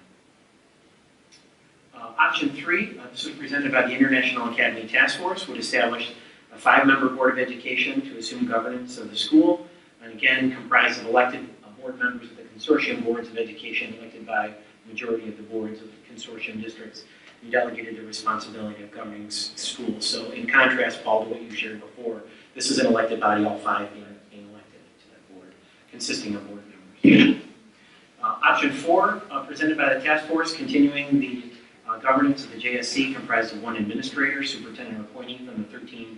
A: Option 3, this was presented by the International Academy Task Force, would establish a 5-member Board of Education to assume governance of the school, and again, comprised of elected board members of the consortium boards of education elected by the majority of the boards of the consortium districts and delegated the responsibility of governing schools. So in contrast, Paul, to what you shared before, this is an elected body, all 5 being elected to that board. consisting of board members. Option 4, presented by the task force, continuing the governance of the JSC, comprised of 1 administrator, superintendent appointee from the 13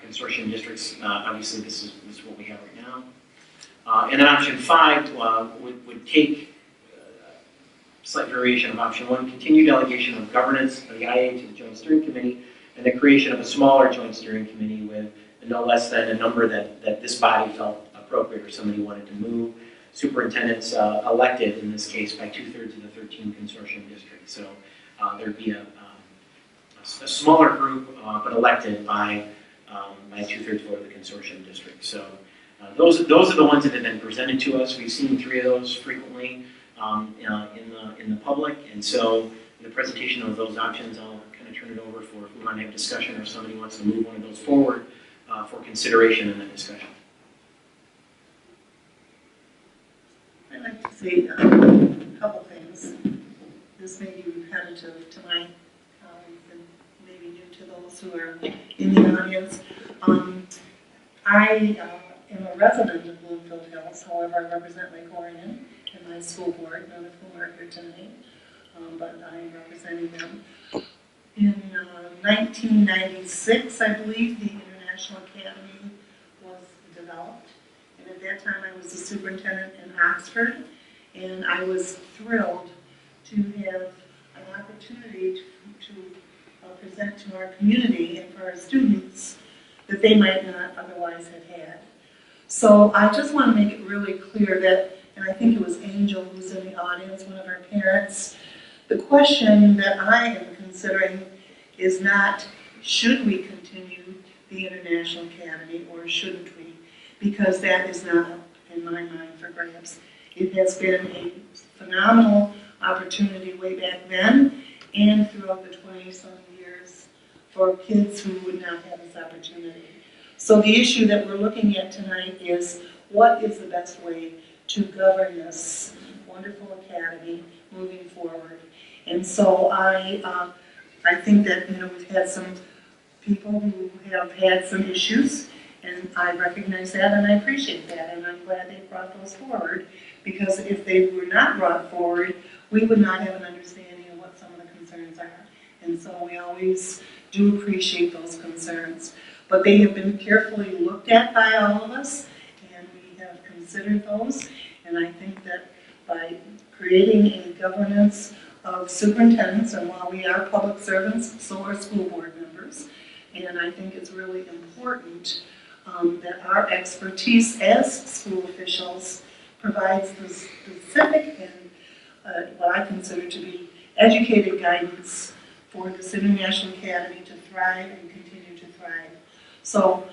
A: consortium districts. Obviously, this is what we have right now. And then option 5 would take slight variation of option 1, continued delegation of governance of the IA to the Joint Steering Committee, and the creation of a smaller Joint Steering Committee with no less than a number that this body felt appropriate or somebody wanted to move. Superintendents elected, in this case, by 2/3 of the 13 consortium districts. So there'd be a smaller group, but elected by 2/3 vote of the consortium district. So those are the ones that have been presented to us. We've seen 3 of those frequently in the public, and so in the presentation of those options, I'll kind of turn it over for if we want to have discussion or if somebody wants to move one of those forward for consideration in the discussion.
K: I'd like to say a couple things. This may be repetitive to my colleagues and maybe new to those who are in the audience. I am a resident of Bloomfield Hills, however, I represent Lake Orion in my school board, none of whom are here tonight, but I am representing them. In 1996, I believe, the International Academy was developed. And at that time, I was the superintendent in Oxford, and I was thrilled to have an opportunity to present to our community and for our students that they might not otherwise have had. So I just want to make it really clear that, and I think it was Angel who's in the audience, one of our parents, the question that I am considering is not, should we continue the International Academy or shouldn't we? Because that is not up in my mind for grabs. It has been a phenomenal opportunity way back then and throughout the 20-some years for kids who would not have this opportunity. So the issue that we're looking at tonight is what is the best way to govern this wonderful academy moving forward. And so I think that we've had some people who have had some issues, and I recognize that and I appreciate that, and I'm glad they brought those forward, because if they were not brought forward, we would not have an understanding of what some of the concerns are. And so we always do appreciate those concerns. But they have been carefully looked at by all of us, and we have considered those. And I think that by creating a governance of superintendents, and while we are public servants, so are school board members, and I think it's really important that our expertise as school officials provides the specific and what I consider to be educated guidance for this International Academy to thrive and continue to thrive. So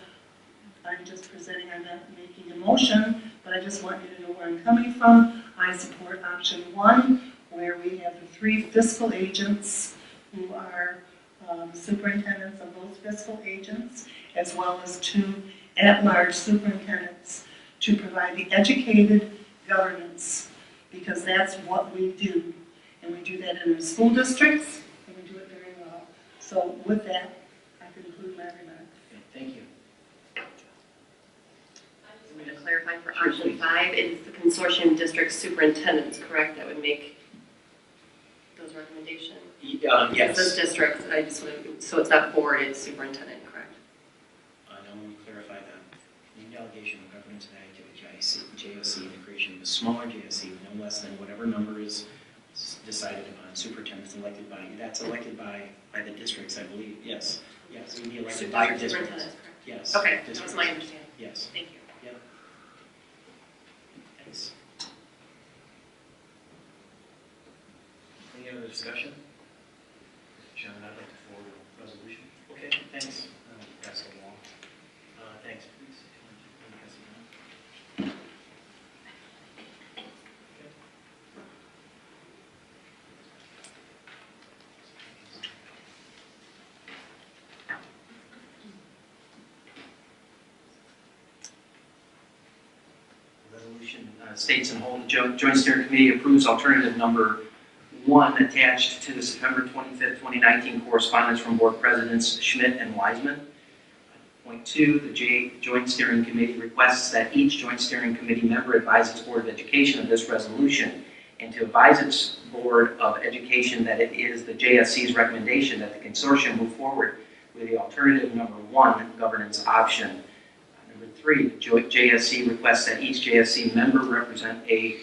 K: I'm just presenting, I'm not making a motion, but I just want you to know where I'm coming from. I support option 1, where we have the 3 fiscal agents who are the superintendents of those fiscal agents, as well as 2 at-large superintendents to provide the educated governance, because that's what we do. And we do that in our school districts, and we do it very well. So with that, I conclude my remarks.
A: Okay, thank you.
N: I just wanted to clarify for option 5, it's the consortium district superintendents, correct? That would make those recommendations?
A: Yes.
N: Those districts, I just want to, so it's not board, it's superintendent, correct?
A: Now let me clarify that. The delegation of governance and activity JSC, the creation of a smaller JSC, no less than whatever number is decided upon, superintendents elected by, that's elected by the districts, I believe. Yes. Yes, it would be elected by your districts.
N: Superintendents, correct?
A: Yes.
N: Okay, that
A: districts.
N: was my understanding.
A: Yes.
N: Thank you.
A: Yep. Thanks. Any other discussion? Chairman, I'd like to forward a resolution. Okay, thanks. Pass it along. Thanks, please. Pass it along. Resolution states and hold the Joint Steering Committee approves alternative number 1 attached to the September 25th, 2019 correspondence from board presidents Schmidt and Wiseman. 6.2, the Joint Steering Committee requests that each Joint Steering Committee member advise its Board of Education of this resolution, and to advise its Board of Education that it is the JSC's recommendation that the consortium move forward with the alternative number 1 governance option. Number 3, JSC requests that each JSC member present a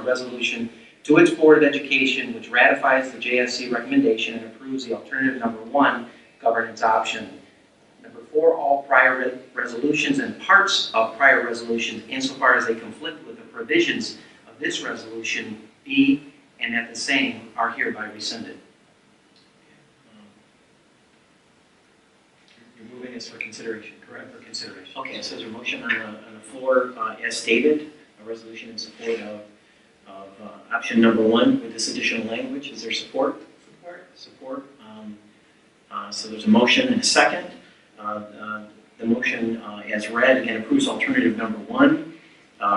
A: resolution to its Board of Education which ratifies the JSC recommendation and approves the alternative number 1 governance option. Number 4, all prior resolutions and parts of prior resolutions insofar as they conflict with the provisions of this resolution be and at the same are hereby rescinded. You're moving this for consideration, correct? For consideration. Okay, so there's a motion on the floor as stated, a resolution in support of option number 1 with this additional language. Is there support? Support. So there's a motion and a second. The motion as read again approves alternative number 1.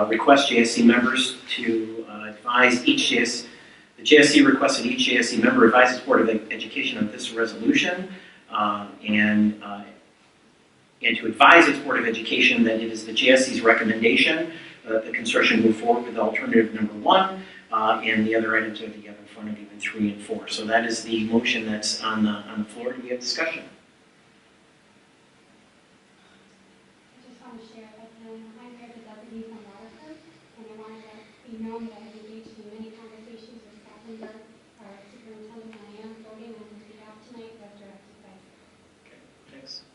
A: Requests JSC members to advise each JSC. The JSC requested each JSC member advise its Board of Education of this resolution and to advise its Board of Education that it is the JSC's recommendation that the consortium move forward with alternative number 1, and the other items are together in front of you in 3 and 4. So that is the motion that's on the floor. Do we have discussion?
P: I just want to share that I'm here to deputy from Waterford, and I wanted to be known that I've engaged in many conversations with staff member, our superintendent, and I am voting on his behalf tonight as directed by.
A: Okay, thanks.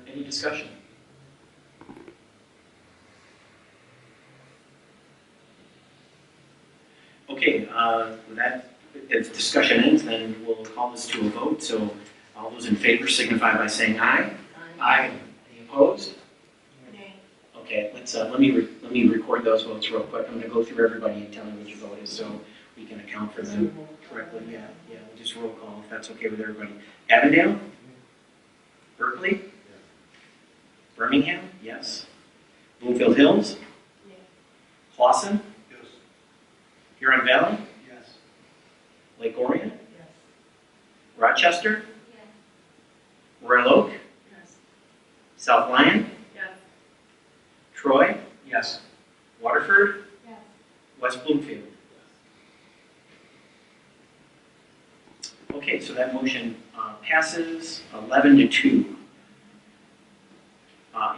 A: Any discussion? Okay, with that, if discussion ends, then we'll call this to a vote. So all those in favor signify by saying aye. Aye. Any opposed?
G: Nay.
A: Okay, let me record those votes real quick. I'm going to go through everybody and tell me what your vote is so we can account for them correctly. Yeah, we'll just roll call if that's okay with everybody. Avondale? Berkeley? Birmingham? Yes. Bloomfield Hills?
G: Nay.
A: Clawson?
B: Yes.
A: Huron Valley?
B: Yes.
A: Lake Orion?
G: Yes.
A: Rochester?
P: Yes.
A: Royal Oak?
G: Yes.
A: South Lyon?
G: Yes.
A: Troy?
B: Yes.
A: Waterford?
P: Yes.
A: West Bloomfield? Okay, so that motion passes 11-2.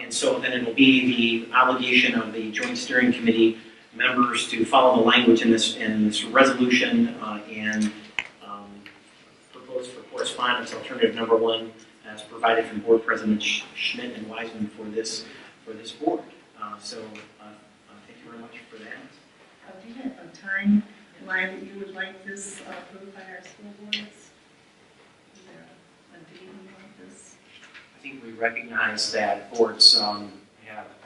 A: And so then it will be the obligation of the Joint Steering Committee members to follow the language in this resolution and propose for correspondence alternative number 1 as provided from Board President Schmidt and Wiseman for this board. Thank you very much for that.
K: Do you have a timeline that you would like this approved by our school boards? Is there a date you want this?
A: I think we recognize that boards have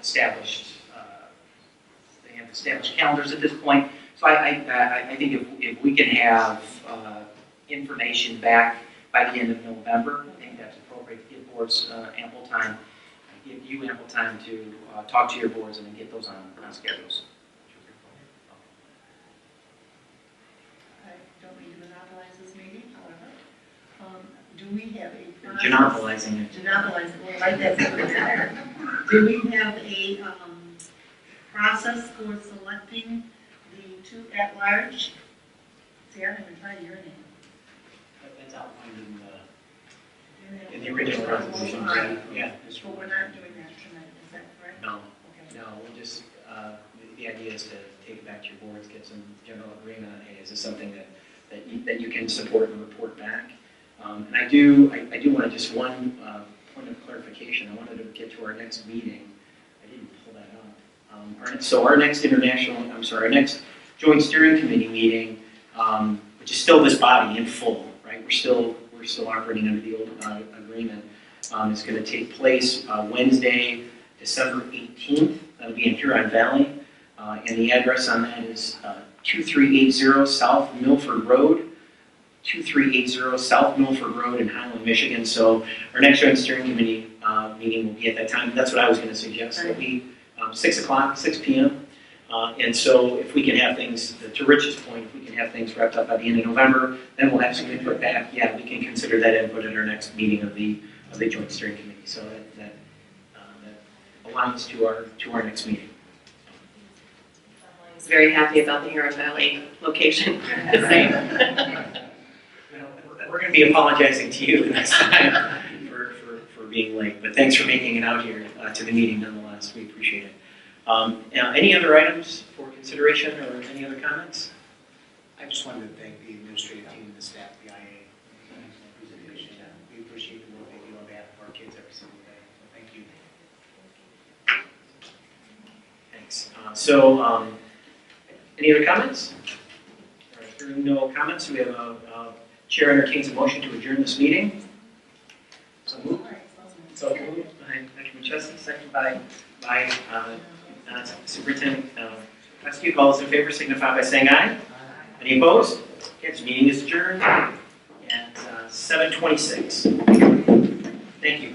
A: established calendars at this point. So I think if we can have information back by the end of November, I think that's appropriate to give boards ample time, give you ample time to talk to your boards and then get those on schedules.
K: I don't mean to monopolize this meeting, however. Do we have a process?
A: Monopolizing it.
K: Monopolizing, well, like that's better. Do we have a process for selecting the 2 at-large? See, I haven't even tried your name.
A: That's outlined in the original resolution. Yeah.
K: But we're not doing that tonight, is that correct?
A: No.
K: Okay.
A: No, we'll just, the idea is to take it back to your boards, get some general agreement on, hey, is this something that you can support and report back? And I do want to just one point of clarification. I wanted to get to our next meeting. I didn't pull that up. So our next our next Joint Steering Committee meeting, which is still this body in full, right? We're still operating under the old agreement. Is going to take place Wednesday, December 18th. That'll be in Huron Valley. And the address on that is 2380 South Milford Road. 2380 South Milford Road in Highland, Michigan. So our next Joint Steering Committee meeting will be at that time. That's what I was going to suggest. It'll be 6 p.m. And so if we can have things, to Rich's point, if we can have things wrapped up by the end of November, then we'll have some input back. Yeah, we can consider that input in our next meeting of the Joint Steering Committee. So that aligns to our next meeting.
N: I was very happy about the Huron Valley location. The same.
A: We're going to be apologizing to you next time for being late, but thanks for making it out here to the meeting nonetheless. We appreciate it. Now, any other items for consideration or any other comments?
B: I just wanted to thank the administrative team and the staff of the IA for the presentation. We appreciate the work they do on behalf of our kids every single day. Thank you.
A: Thanks. Any other comments? All right, hearing no comments, we have a chair entertains a motion to adjourn this meeting. So moved. So moved by Dr. McChesney, second by Superintendent Pesky. All those in favor signify by saying aye. Any opposed? Okay, this meeting is adjourned at 7:26. Thank you.